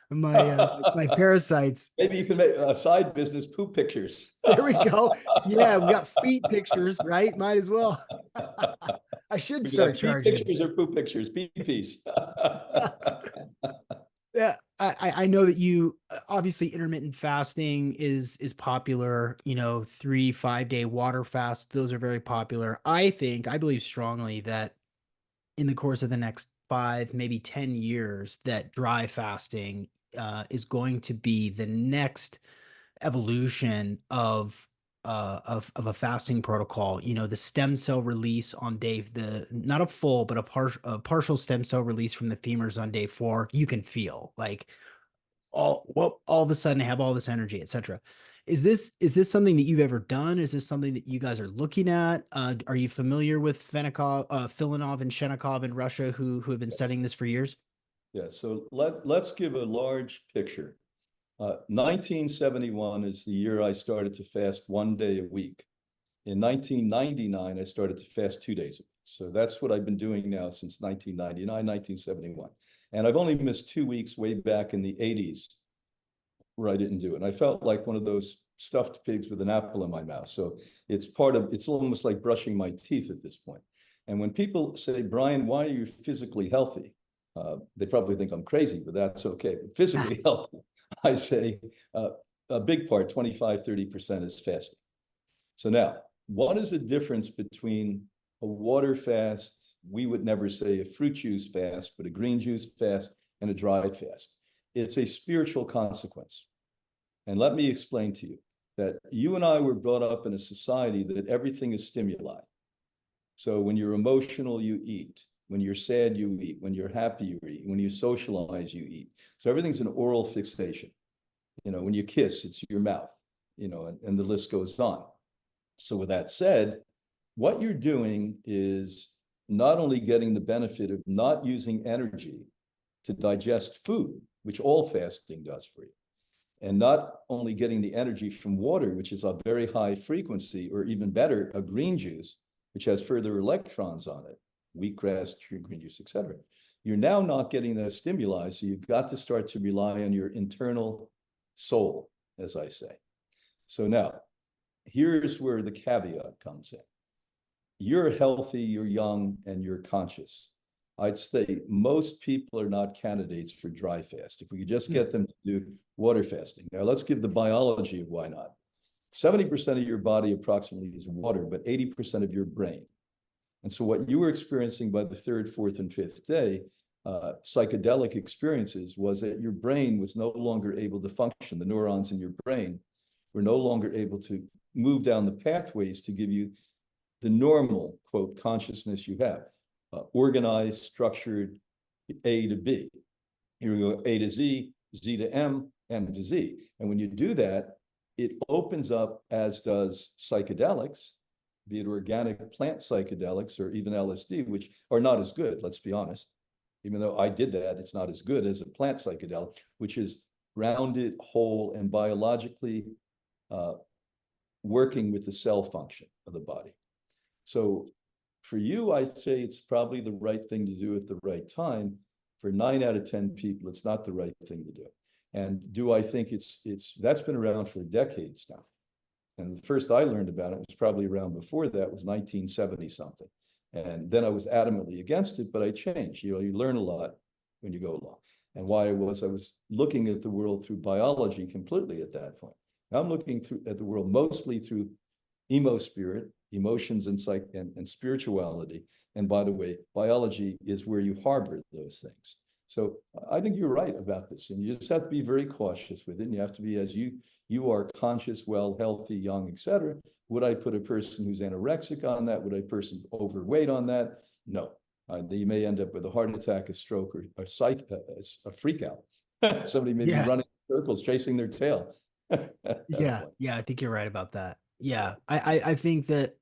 my parasites. Maybe you can make a side business, poop pictures. There we go. Yeah, we got feet pictures, right? Might as well. I should We could have start feet charging. pictures or poop pictures, peepees. Yeah, I know that you obviously intermittent fasting is popular, 3 5 day water fast. Those are very popular. I believe strongly that in the course of the next 5, maybe 10 years, that dry fasting is going to be the next evolution of a fasting protocol. The stem cell release on the not a full but a partial stem cell release from the femurs on day 4, you can feel like all of a sudden I have all this energy, etc. Is this something that you've ever done? Is this something that you guys are looking at? Are you familiar with Filanov and Shenikov in Russia who have been studying this for years? Yeah, so let's give a large picture. 1971 is the year I started to fast 1 day a week. In 1999, I started to fast 2 days a week. So that's what I've been doing now since 1999, 1971. And I've only missed 2 weeks way back in the 80s where I didn't do it. And I felt like one of those stuffed pigs with an apple in my mouth. So it's almost like brushing my teeth at this point. And when people say, Brian, why are you physically healthy? They probably think I'm crazy, but that's okay. But physically healthy, I say a big part, 25-30% is fasting. So now, what is the difference between a water fast, we would never say a fruit juice fast, but a green juice fast and a dried fast? It's a spiritual consequence. And let me explain to you that you and I were brought up in a society that everything is stimuli. So when you're emotional, you eat. When you're sad, you eat. When you're happy, you eat. When you socialize, you eat. So everything's an oral fixation. When you kiss, it's your mouth, and the list goes on. So with that said, what you're doing is not only getting the benefit of not using energy to digest food, which all fasting does for you, and not only getting the energy from water, which is a very high frequency, or even better, a green juice, which has further electrons on it, wheatgrass, tree green juice, etc. You're now not getting that stimuli, so you've got to start to rely on your internal soul, as I say. So now, here's where the caveat comes in. You're healthy, you're young, and you're conscious. I'd say most people are not candidates for dry fast. If we could just get them to do water fasting. Now, let's give the biology of why not. 70% of your body approximately is water, but 80% of your brain. And so what you were experiencing by the 3rd, 4th, and 5th day, psychedelic experiences, was that your brain was no longer able to function. The neurons in your brain were no longer able to move down the pathways to give you the normal, quote, consciousness you have. Organized, structured, A to B. Here we go, A to Z, Z to M, M to Z. And when you do that, it opens up, as does psychedelics, be it organic plant psychedelics or even LSD, which are not as good, let's be honest. Even though I did that, it's not as good as a plant psychedelic, which is rounded, whole, and biologically working with the cell function of the body. So for you, I'd say it's probably the right thing to do at the right time. For 9 out of 10 people, it's not the right thing to do. And do I think that's been around for decades now. And the first I learned about it was probably around before that, was 1970 something. And then I was adamantly against it, but I changed. You learn a lot when you go along. And why I was looking at the world through biology completely at that point. Now I'm looking at the world mostly through emo-spirit, emotions, and spirituality. And by the way, biology is where you harbor those things. So I think you're right about this, and you just have to be very cautious with it. And you have to be, as you are, conscious, well, healthy, young, etc. Would I put a person who's anorexic on that? Would I person overweight on that? No. You may end up with a heart attack, a stroke, or a freak out. Somebody may be Yeah. running in circles, chasing their tail. Yeah. Yeah. I think you're right about that. Yeah. I think that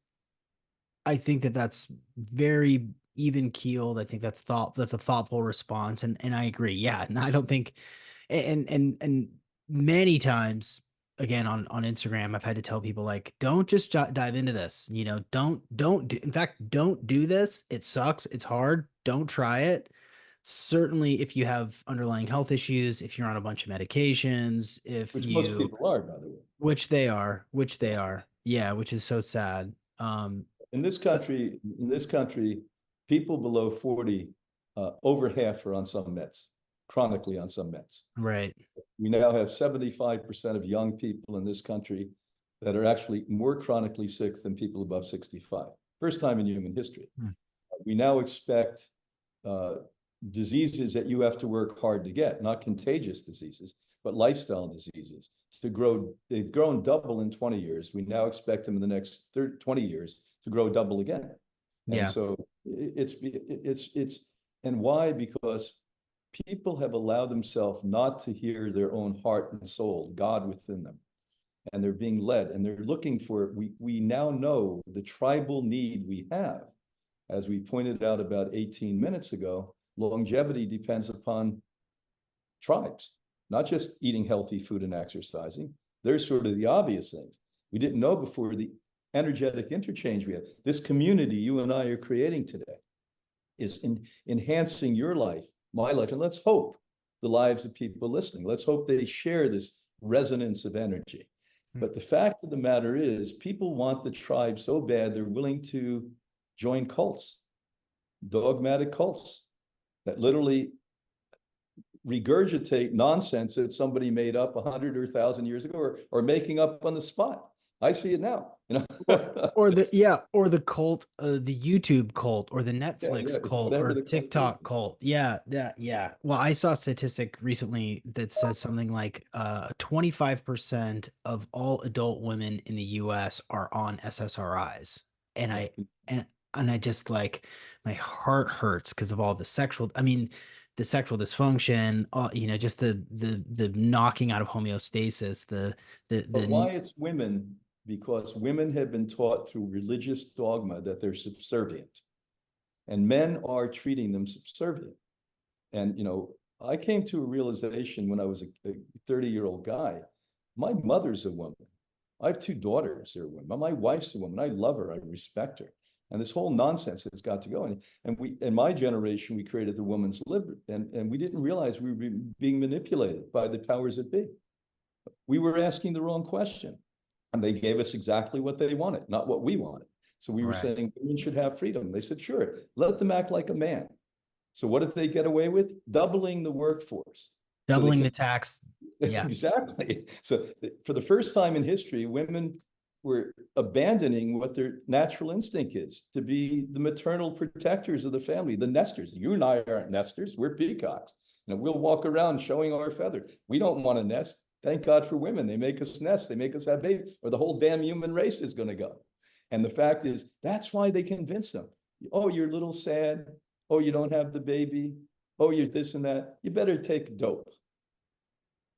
that's very even keeled. I think that's a thoughtful response, and I agree. Yeah, and I don't think, and many times again on Instagram, I've had to tell people like, don't just dive into this. You know, don't do, in fact, don't do this. It sucks. It's hard. Don't try it. Certainly, if you have underlying health issues, if you're on a bunch of medications, if which most you, people are, by the way. which they Yeah. are, yeah, which is so sad. In this country, people below 40, over half are on some meds, chronically on some meds. Right. We now have 75% of young people in this country that are actually more chronically sick than people above 65. First time in human history. Hmm. We now expect uh, diseases that you have to work hard to get, not contagious diseases, but lifestyle diseases to grow. They've grown double in 20 years. We now expect them in the next 20 years to grow double again. And Yeah. so and why? Because people have allowed themselves not to hear their own heart and soul, God within them. And they're being led and they're looking for, we now know the tribal need we have. As we pointed out about 18 minutes ago, longevity depends upon tribes, not just eating healthy food and exercising. There's sort of the obvious things. We didn't know before the energetic interchange we have. This community you and I are creating today is enhancing your life, my life, and let's hope the lives of people listening. Let's hope they share this resonance of energy. But the fact of the matter is, people want the tribe so bad, they're willing to join cults, dogmatic cults that literally regurgitate nonsense that somebody made up 100 or 1,000 years ago, or making up on the spot. I see it now, you know. Or the yeah, or the cult, the YouTube cult, or the Yeah, Netflix cult, whatever or the cult is. TikTok cult. Yeah, yeah. Well, I saw a statistic recently that says something like 25% of all adult women in the US are on SSRIs. And Yeah. and I just like, my heart hurts because of all the sexual, I mean, the sexual dysfunction, you know, just the knocking out of homeostasis, But why the it's women? Because women have been taught through religious dogma that they're subservient, and men are treating them subservient. And, you know, I came to a realization when I was a 30-year-old guy. My mother's a woman. I have two daughters who are women. My wife's a woman. I love her. I respect her. And this whole nonsense has got to go. And we, in my generation, we created the woman's liberty. And we didn't realize we were being manipulated by the powers that be. We were asking the wrong question. And they gave us exactly what they wanted, not what we wanted. So we were right. saying women should have freedom. They said, sure, let them act like a man. So what did they get away with? Doubling the workforce. So they Doubling can the tax. Yeah. exactly. So for the first time in history, women were abandoning what their natural instinct is, to be the maternal protectors of the family, the nesters. You and I aren't nesters, we're peacocks. You know, we'll walk around showing our feather. We don't want to nest. Thank God for women. They make us nest, they make us have babies, or the whole damn human race is going to go. And the fact is, that's why they convince them. Oh, you're a little sad. Oh, you don't have the baby. Oh, you're this and that. You better take dope.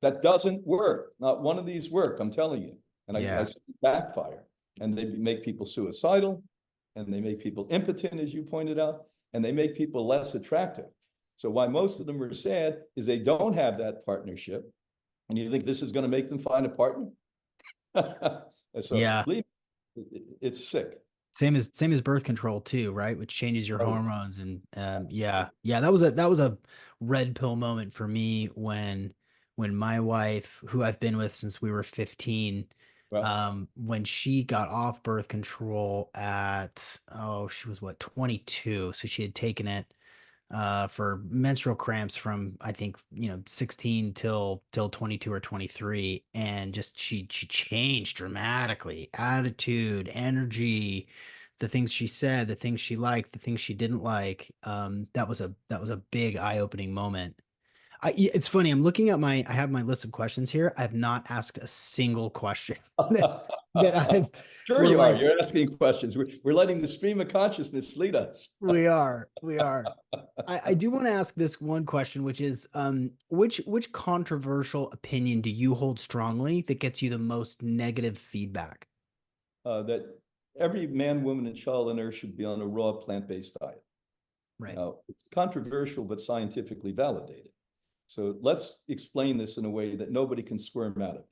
That doesn't work. Not one of these work, I'm telling you. And I Yeah. see it backfire. And they make people suicidal, and they make people impotent, as you pointed out, and they make people less attractive. So why most of them are sad is they don't have that partnership. And you think this is going to make them find a partner? So Yeah. it's sick. Same as birth control too, right? Which changes your Oh, hormones. And yeah, that was a red pill moment for me when my wife, who I've been with since we were 15, well, when she got off birth control at, oh, she was what, 22. So she had taken it for menstrual cramps from, I think, 16 till 22 or 23, and just she changed dramatically, attitude, energy, the things she said, the things she liked, the things she didn't like. That was a big eye-opening moment. It's funny, I have my list of questions here. I have not asked a single question that I've sure we're you are. like, You're asking questions. We're letting the stream of consciousness lead us. we are. I do want to ask this one question, which is, which controversial opinion do you hold strongly that gets you the most negative feedback? That every man, woman, and child on earth should be on a raw plant-based diet. Right. Now, it's controversial, but scientifically validated. So let's explain this in a way that nobody can squirm out of.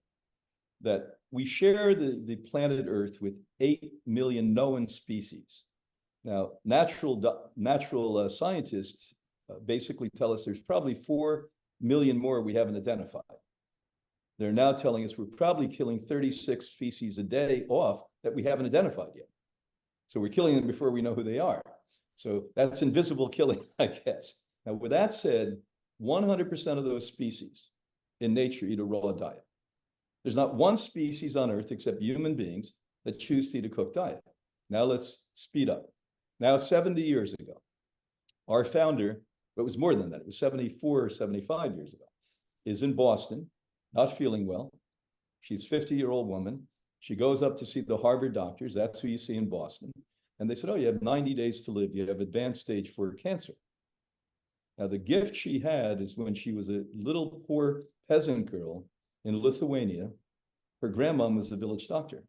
That we share the planet Earth with 8 million known species. Now, natural scientists basically tell us there's probably 4 million more we haven't identified. They're now telling us we're probably killing 36 species a day off that we haven't identified yet. So we're killing them before we know who they are. So that's invisible killing, I guess. Now, with that said, 100% of those species in nature eat a raw diet. There's not one species on Earth except human beings that choose to eat a cooked diet. Now let's speed up. Now, 70 years ago, our founder, but it was more than that, it was 74 or 75 years ago, is in Boston, not feeling well. She's a 50-year-old woman. She goes up to see the Harvard doctors. That's who you see in Boston. And they said, oh, you have 90 days to live. You have advanced stage 4 cancer. Now, the gift she had is when she was a little poor peasant girl in Lithuania, her grandmom was a village doctor.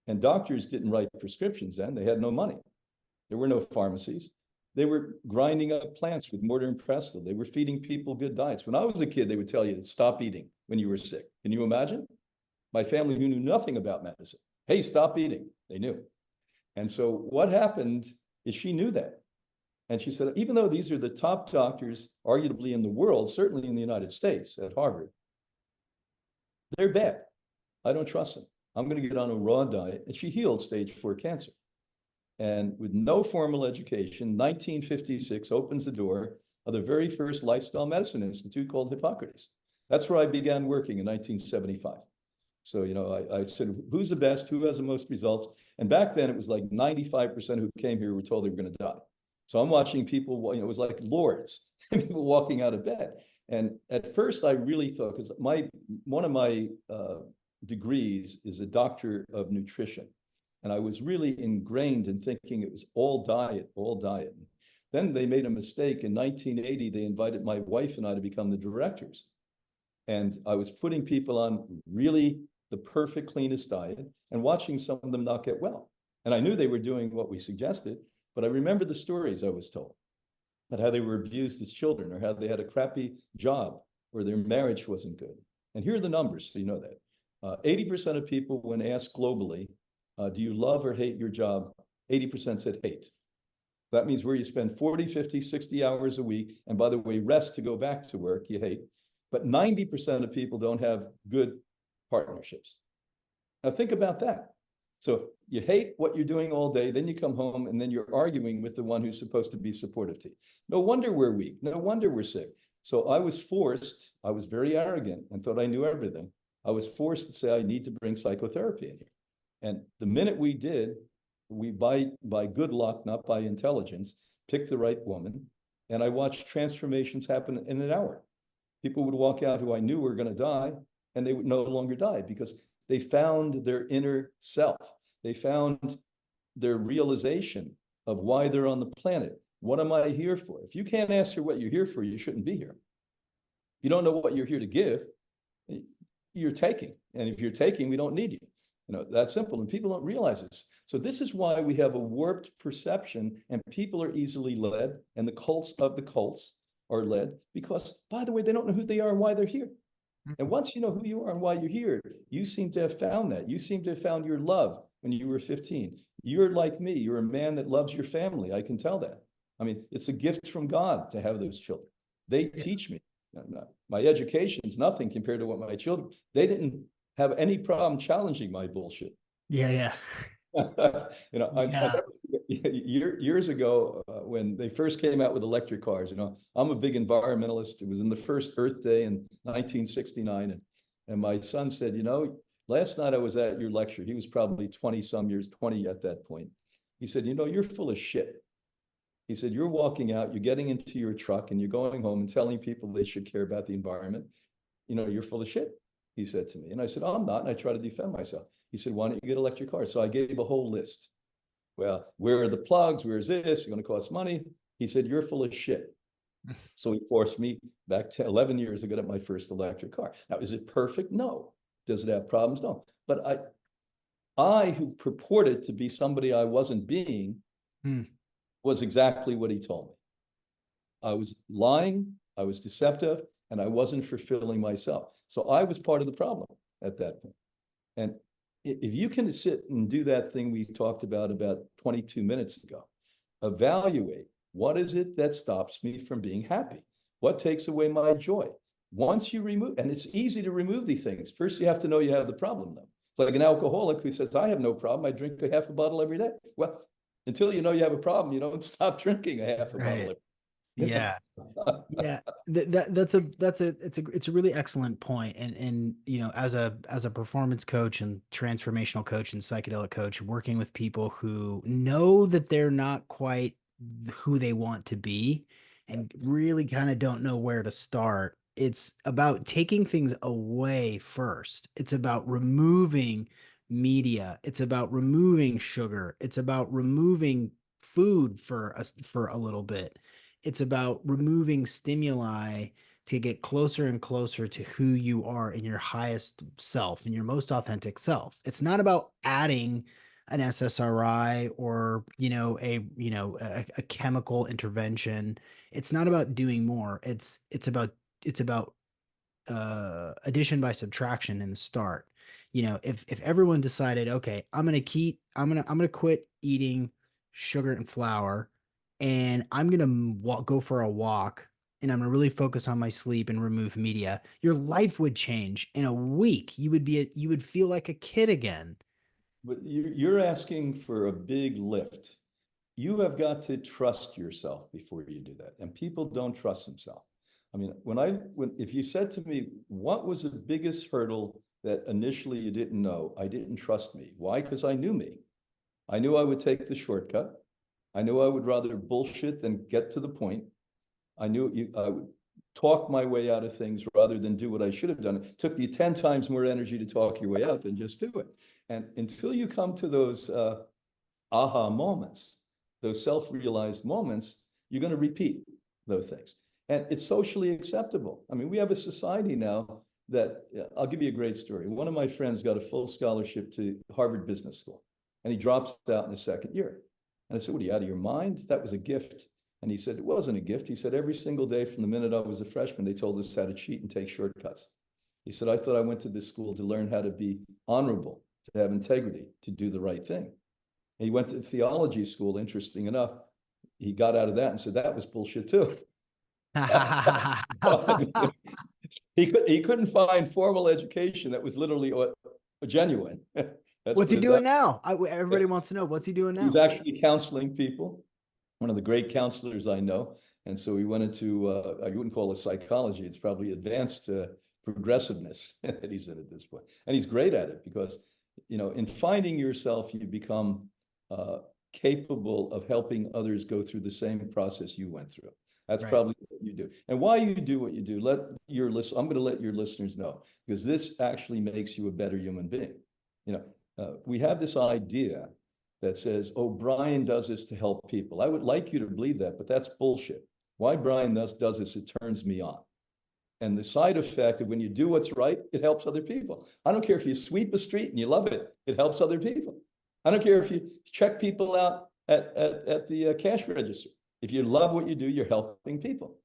And doctors didn't write prescriptions then. They had no money. There were no pharmacies. They were grinding up plants with mortar and pestle. They were feeding people good diets. When I was a kid, they would tell you to stop eating when you were sick. Can you imagine? My family, who knew nothing about medicine, hey, stop eating. They knew. And so what happened is she knew that. And she said, even though these are the top doctors, arguably in the world, certainly in the United States at Harvard, they're bad. I don't trust them. I'm going to get on a raw diet. And she healed stage 4 cancer. And with no formal education, 1956 opens the door of the very first lifestyle medicine institute called Hippocrates. That's where I began working in 1975. So, I said, who's the best? Who has the most results? And back then it was like 95% who came here were told they were going to die. So I'm watching people, it was like lords, people walking out of bed. And at first I really thought, because one of my degrees is a doctor of nutrition. And I was really ingrained in thinking it was all diet, all diet. Then they made a mistake. In 1980, they invited my wife and I to become the directors. And I was putting people on really the perfect, cleanest diet and watching some of them not get well. And I knew they were doing what we suggested, but I remember the stories I was told about how they were abused as children or how they had a crappy job or their marriage wasn't good. And here are the numbers, so you know that. 80% of people, when asked globally, do you love or hate your job? 80% said hate. That means where you spend 40, 50, 60 hours a week, and by the way, rest to go back to work, you hate. But 90% of people don't have good partnerships. Now think about that. So you hate what you're doing all day, then you come home and then you're arguing with the one who's supposed to be supportive to you. No wonder we're weak. No wonder we're sick. So I was very arrogant and thought I knew everything. I was forced to say I need to bring psychotherapy in here. And the minute we did, we by good luck, not by intelligence, picked the right woman. And I watched transformations happen in an hour. People would walk out who I knew were going to die, and they would no longer die because they found their inner self. They found their realization of why they're on the planet. What am I here for? If you can't answer what you're here for, you shouldn't be here. You don't know what you're here to give, you're taking. And if you're taking, we don't need you. That's simple. And people don't realize this. So this is why we have a warped perception and people are easily led, and the cults of the cults are led because, by the way, they don't know who they are and why they're here. And once you know who you are and why you're here, you seem to have found that. You seem to have found your love when you were 15. You're like me. You're a man that loves your family. I can tell that. I mean, it's a gift from God to have those children. They teach me. My education is nothing compared to what my children, they didn't have any problem challenging my bullshit. Yeah. Years ago, when they first came out with electric cars, I'm a big environmentalist. It was in the first Earth Day in 1969. And my son said, last night I was at your lecture. He was probably 20 some years, 20 at that point. He said, you're full of shit. He said, you're walking out, you're getting into your truck and you're going home and telling people they should care about the environment. You're full of shit, he said to me. And I said, oh, I'm not. And I try to defend myself. He said, why don't you get electric cars? So I gave a whole list. Well, where are the plugs? Where is this? It's going to cost money. He said, you're full of shit. So he forced me back 11 years ago to get my first electric car. Now, is it perfect? No. Does it have problems? No. But I who purported to be somebody I wasn't being, was exactly what he told me. I was lying, I was deceptive, and I wasn't fulfilling myself. So I was part of the problem at that point. And if you can sit and do that thing we talked about 22 minutes ago, evaluate what is it that stops me from being happy? What takes away my joy? Once you remove, and it's easy to remove these things. First, you have to know you have the problem, though. It's like an alcoholic who says, I have no problem. I drink a half a bottle every day. Well, until you know you have a problem, you don't stop drinking a half a bottle Right. every day. Yeah. Yeah, that's a really excellent point. And as a performance coach and transformational coach and psychedelic coach, working with people who know that they're not quite who they want to be and really kind of don't know where to start. It's about taking things away first. It's about removing media. It's about removing sugar. It's about removing food for a little bit. It's about removing stimuli to get closer and closer to who you are in your highest self, in your most authentic self. It's not about adding an SSRI or, a chemical intervention. It's not about doing more. It's about addition by subtraction in the start. If everyone decided, okay, I'm gonna quit eating sugar and flour, and I'm gonna go for a walk, and I'm gonna really focus on my sleep and remove media, your life would change in a week. You would feel like a kid again. But you're asking for a big lift. You have got to trust yourself before you do that. And people don't trust themselves. I mean, if you said to me, what was the biggest hurdle that initially you didn't know? I didn't trust me. Why? Because I knew me. I knew I would take the shortcut. I knew I would rather bullshit than get to the point. I would talk my way out of things rather than do what I should have done. It took you 10 times more energy to talk your way out than just do it. And until you come to those aha moments, those self-realized moments, you're going to repeat those things. And it's socially acceptable. I mean, we have a society now that I'll give you a great story. One of my friends got a full scholarship to Harvard Business School, and he drops out in his second year. And I said, what, are you out of your mind? That was a gift. And he said, it wasn't a gift. He said, every single day from the minute I was a freshman, they told us how to cheat and take shortcuts. He said, I thought I went to this school to learn how to be honorable, to have integrity, to do the right thing. And he went to theology school, interesting enough. He got out of that and said, that was bullshit too. He couldn't find formal education that was literally genuine. Let's What's put he it doing that now? Everybody wants to know, what's he doing he was now? actually counseling people, one of the great counselors I know. And so he went into, I wouldn't call it psychology, it's probably advanced progressiveness that he's in at this point. And he's great at it because, in finding yourself, you become capable of helping others go through the same process you went through. That's Right. probably what you do. And why you do what you do, I'm going to let your listeners know, because this actually makes you a better human being. We have this idea that says, oh, Brian does this to help people. I would like you to believe that, but that's bullshit. Why Brian does this, it turns me on. And the side effect of when you do what's right, it helps other people. I don't care if you sweep a street and you love it, it helps other people. I don't care if you check people out at the cash register. If you love what you do, you're helping people.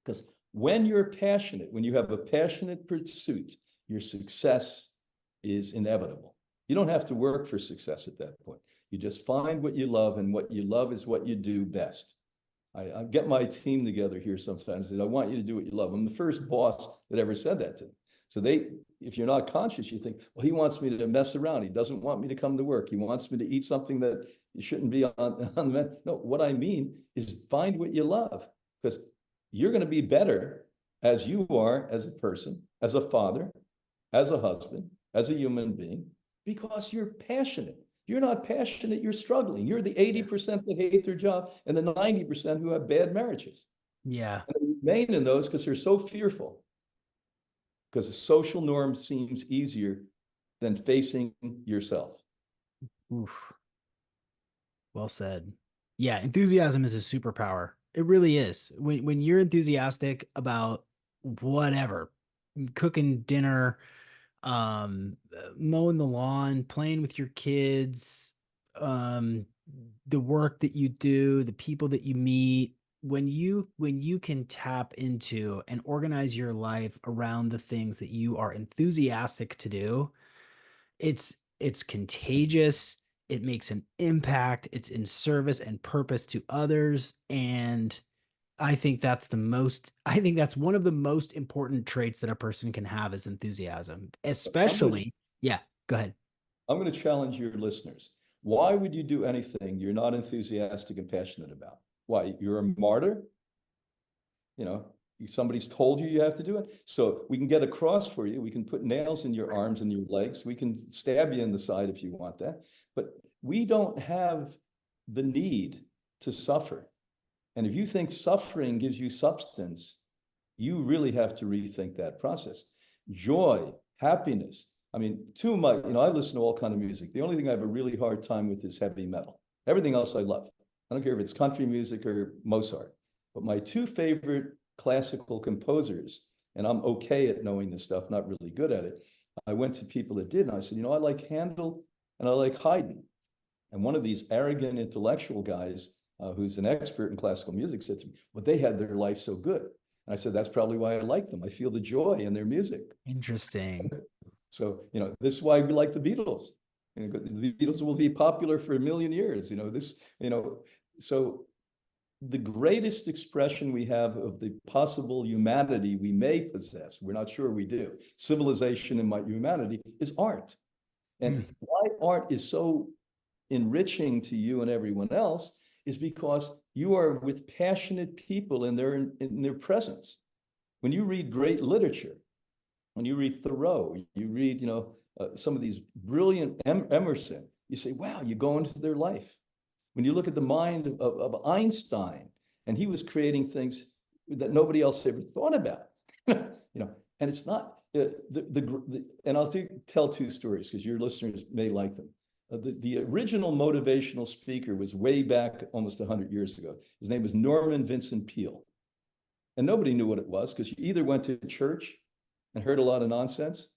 Because when you're passionate, when you have a passionate pursuit, your success is inevitable. You don't have to work for success at that point. You just find what you love, and what you love is what you do best. I get my team together here sometimes and I want you to do what you love. I'm the first boss that ever said that to them. So if you're not conscious, you think, well, he wants me to mess around. He doesn't want me to come to work. He wants me to eat something that shouldn't be on the menu. No, what I mean is find what you love, because you're going to be better as you are as a person, as a father, as a husband, as a human being, because you're passionate. You're not passionate, you're struggling. You're the 80% that hate their job and the 90% who have bad marriages. Yeah. And they remain in those because they're so fearful, because the social norm seems easier than facing yourself. Oof. Well said. Yeah, enthusiasm is a superpower. It really is. When you're enthusiastic about whatever, cooking dinner, mowing the lawn, playing with your kids, um, the work that you do, the people that you meet, when you can tap into and organize your life around the things that you are enthusiastic to do, it's contagious, it makes an impact, it's in service and purpose to others, and I think that's one of the most important traits that a person can have is enthusiasm, I'm going to especially. Yeah, go ahead. I'm going to challenge your listeners. Why would you do anything you're not enthusiastic and passionate about? Why? You're a martyr? You know, somebody's told you you have to do it. So we can get a cross for you. We can put nails in your arms and your legs. We can stab you in the side if you want that. But we don't have the need to suffer. And if you think suffering gives you substance, you really have to rethink that process. Joy, happiness. I mean, two of my, I listen to all kind of music. The only thing I have a really hard time with is heavy metal. Everything else I love. I don't care if it's country music or Mozart. But my two favorite classical composers, and I'm okay at knowing this stuff, not really good at it. I went to people that did, and I said, I like Handel and I like Haydn. And one of these arrogant intellectual guys who's an expert in classical music said to me, well, they had their life so good. And I said, that's probably why I like them. I feel the joy in their music. Interesting. So, this is why we like the Beatles. The Beatles will be popular for a million years. So the greatest expression we have of the possible humanity we may possess, we're not sure we do, civilization and my humanity, is art. And why art is so enriching to you and everyone else is because you are with passionate people in their presence. When you read great literature, when you read Thoreau, you read, some of these brilliant Emerson, you say, wow, you go into their life. When you look at the mind of Einstein, and he was creating things that nobody else ever thought about, and it's not and I'll tell two stories because your listeners may like them. The original motivational speaker was way back almost 100 years ago. His name was Norman Vincent Peale. And nobody knew what it was because you either went to church and heard a lot of nonsense,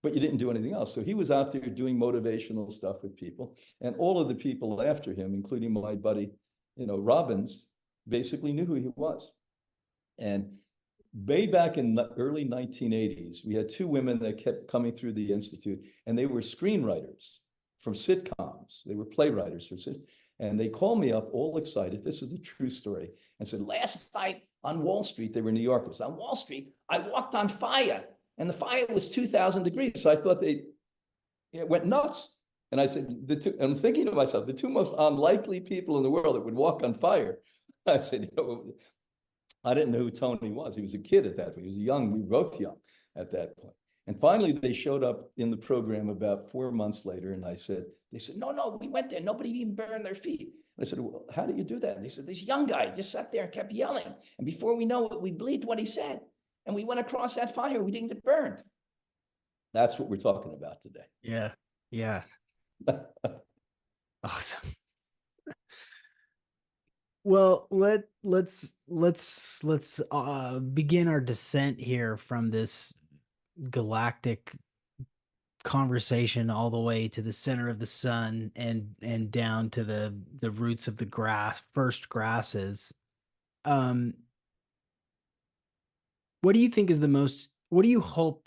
but you didn't do anything else. So he was out there doing motivational stuff with people. And all of the people after him, including my buddy, Robbins, basically knew who he was. And way back in the early 1980s, we had two women that kept coming through the Institute, and they were screenwriters from sitcoms. They were playwrights for sitcoms. And they called me up all excited. This is a true story. And said, last night on Wall Street, they were New Yorkers. On Wall Street, I walked on fire and the fire was 2,000 degrees. So I thought they went nuts. And I said, I'm thinking to myself, the two most unlikely people in the world that would walk on fire. I said, I didn't know who Tony was. He was a kid at that point. He was young. We were both young at that point. And finally, they showed up in the program about 4 months later. And they said, no, we went there. Nobody even burned their feet. And I said, well, how do you do that? And they said, this young guy just sat there and kept yelling. And before we know it, we believed what he said. And we went across that fire. We didn't get burned. That's what we're talking about today. Yeah. Yeah. Awesome. Well, let's begin our descent here from this galactic conversation all the way to the center of the sun and down to the roots of the first grasses. Um, what do you think is what do you hope?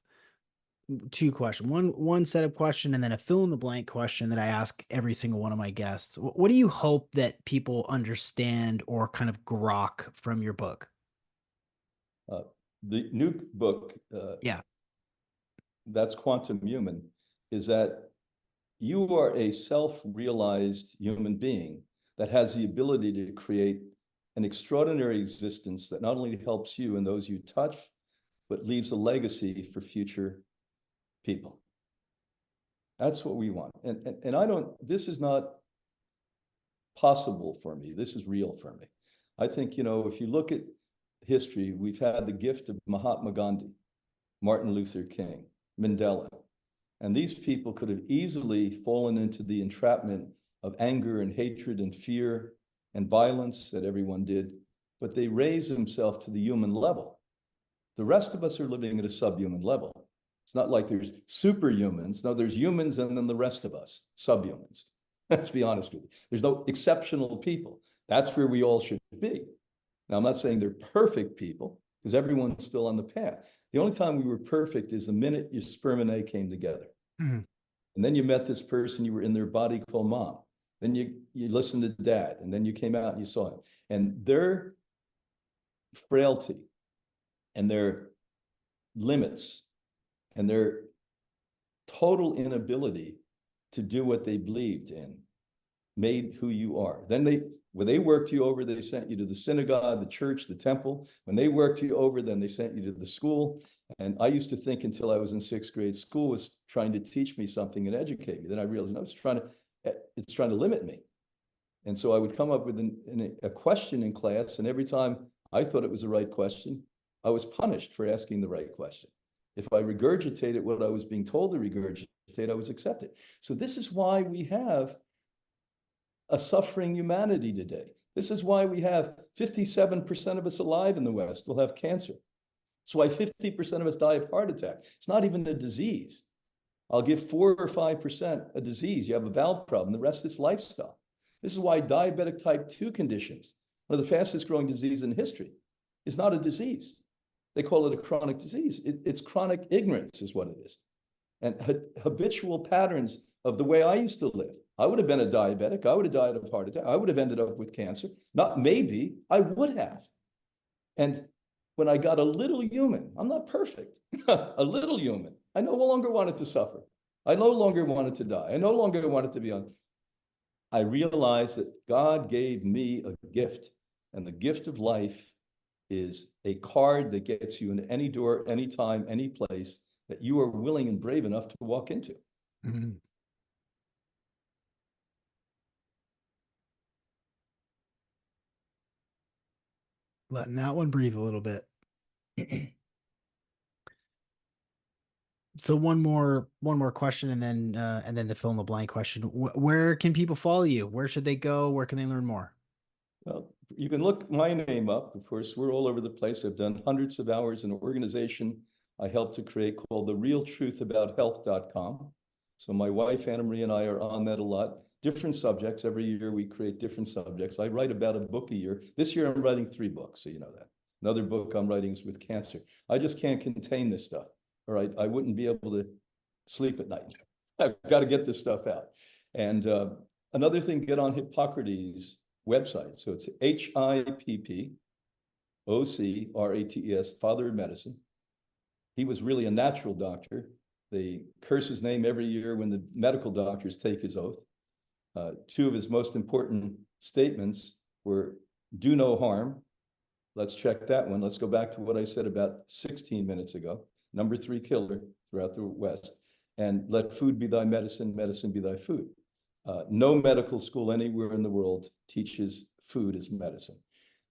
Two questions. One setup question and then a fill in the blank question that I ask every single one of my guests. What do you hope that people understand or kind of grok from your book? The new book, Yeah. That's Quantum Human, is that you are a self-realized human being that has the ability to create an extraordinary existence that not only helps you and those you touch, but leaves a legacy for future people. That's what we want. And this is not possible for me. This is real for me. I think, if you look at history, we've had the gift of Mahatma Gandhi, Martin Luther King, Mandela. And these people could have easily fallen into the entrapment of anger and hatred and fear and violence that everyone did, but they raised themselves to the human level. The rest of us are living at a subhuman level. It's not like there's superhumans. No, there's humans and then the rest of us, subhumans. Let's be honest with you. There's no exceptional people. That's where we all should be. Now, I'm not saying they're perfect people, because everyone's still on the path. The only time we were perfect is the minute your sperm and egg came together. Mhm. And then you met this person, you were in their body called mom. Then you listened to dad, and then you came out and you saw him. And their frailty and their limits and their total inability to do what they believed in made who you are. Then when they worked you over, they sent you to the synagogue, the church, the temple. When they worked you over, then they sent you to the school. And I used to think until I was in sixth grade, school was trying to teach me something and educate me. Then I realized, no, it's trying to limit me. And so I would come up with a question in class, and every time I thought it was the right question, I was punished for asking the right question. If I regurgitated what I was being told to regurgitate, I was accepted. So this is why we have a suffering humanity today. This is why we have 57% of us alive in the West will have cancer. That's why 50% of us die of heart attack. It's not even a disease. I'll give 4 or 5% a disease. You have a valve problem. The rest is lifestyle. This is why diabetic type 2 conditions, one of the fastest growing diseases in history, is not a disease. They call it a chronic disease. It's chronic ignorance is what it is. And habitual patterns of the way I used to live. I would have been a diabetic. I would have died of heart attack. I would have ended up with cancer. Not maybe, I would have. And when I got a little human, I'm not perfect, a little human, I no longer wanted to suffer. I no longer wanted to die. I no longer wanted to be on. I realized that God gave me a gift, and the gift of life is a card that gets you in any door, anytime, any place that you are willing and brave enough to walk into. Mhm. Letting that one breathe a little bit. So one more question, and then the fill in the blank question. Where can people follow you? Where should they go? Where can they learn more? Well, you can look my name up. Of course, we're all over the place. I've done hundreds of hours in an organization I helped to create called therealtruthabout.health.com. So my wife, Anna Marie, and I are on that a lot. Different subjects. Every year we create different subjects. I write about a book a year. This year I'm writing 3 books, so you know that. Another book I'm writing is with cancer. I just can't contain this stuff. All right. I wouldn't be able to sleep at night. I've got to get this stuff out. And another thing, get on Hippocrates website. So it's Hippocrates, father of medicine. He was really a natural doctor. They curse his name every year when the medical doctors take his oath. 2 of his most important statements were do no harm. Let's check that one. Let's go back to what I said about 16 minutes ago. Number 3 killer throughout the West. And let food be thy medicine, medicine be thy food. No medical school anywhere in the world teaches food as medicine.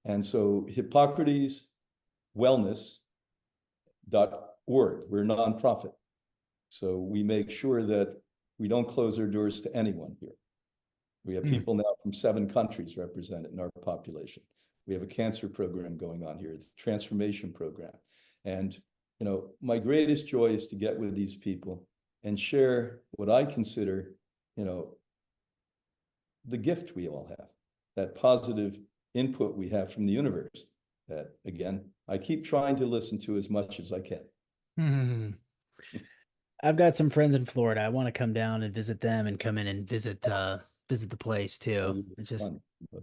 And so Hippocrates Wellness.org, we're a nonprofit. So we make sure that we don't close our doors to anyone here. We have people now from 7 countries represented in our population. We have a cancer program going on here, the transformation program. And, you know, my greatest joy is to get with these people and share what I consider, you know, the gift we all have, that positive input we have from the universe that, again, I keep trying to listen to as much as I can. Hmm. I've got some friends in Florida. I want to come down and visit them and come in and visit the place too. It's just Fun.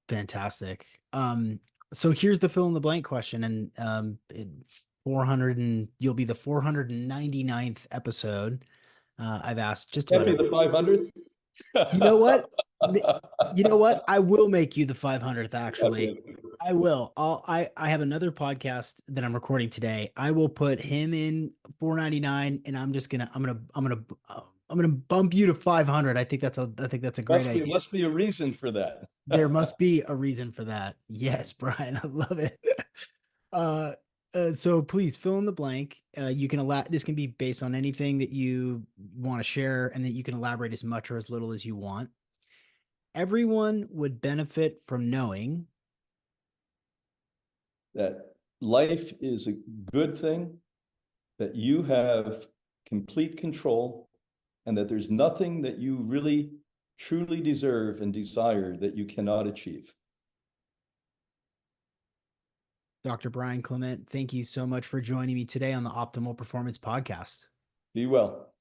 fantastic. So here's the fill in the blank question, and 400 and you'll be the 499th episode. I've asked just That'd about be the 500th. You know what? You know what? I will make you the 500th actually. That's I will. I have another podcast that I'm recording today. I will put him in 499 and I'm gonna bump you to 500. I think that's a great idea. must be a reason for that. There must be a reason for that. Yes, Brian, I love it. Uh, so please fill in the blank. You can this can be based on anything that you want to share, and that you can elaborate as much or as little as you want. Everyone would benefit from knowing That life is a good thing, that you have complete control, and that there's nothing that you really truly deserve and desire that you cannot achieve. Dr. Brian Clement, thank you so much for joining me today on the Optimal Performance Podcast. Be well.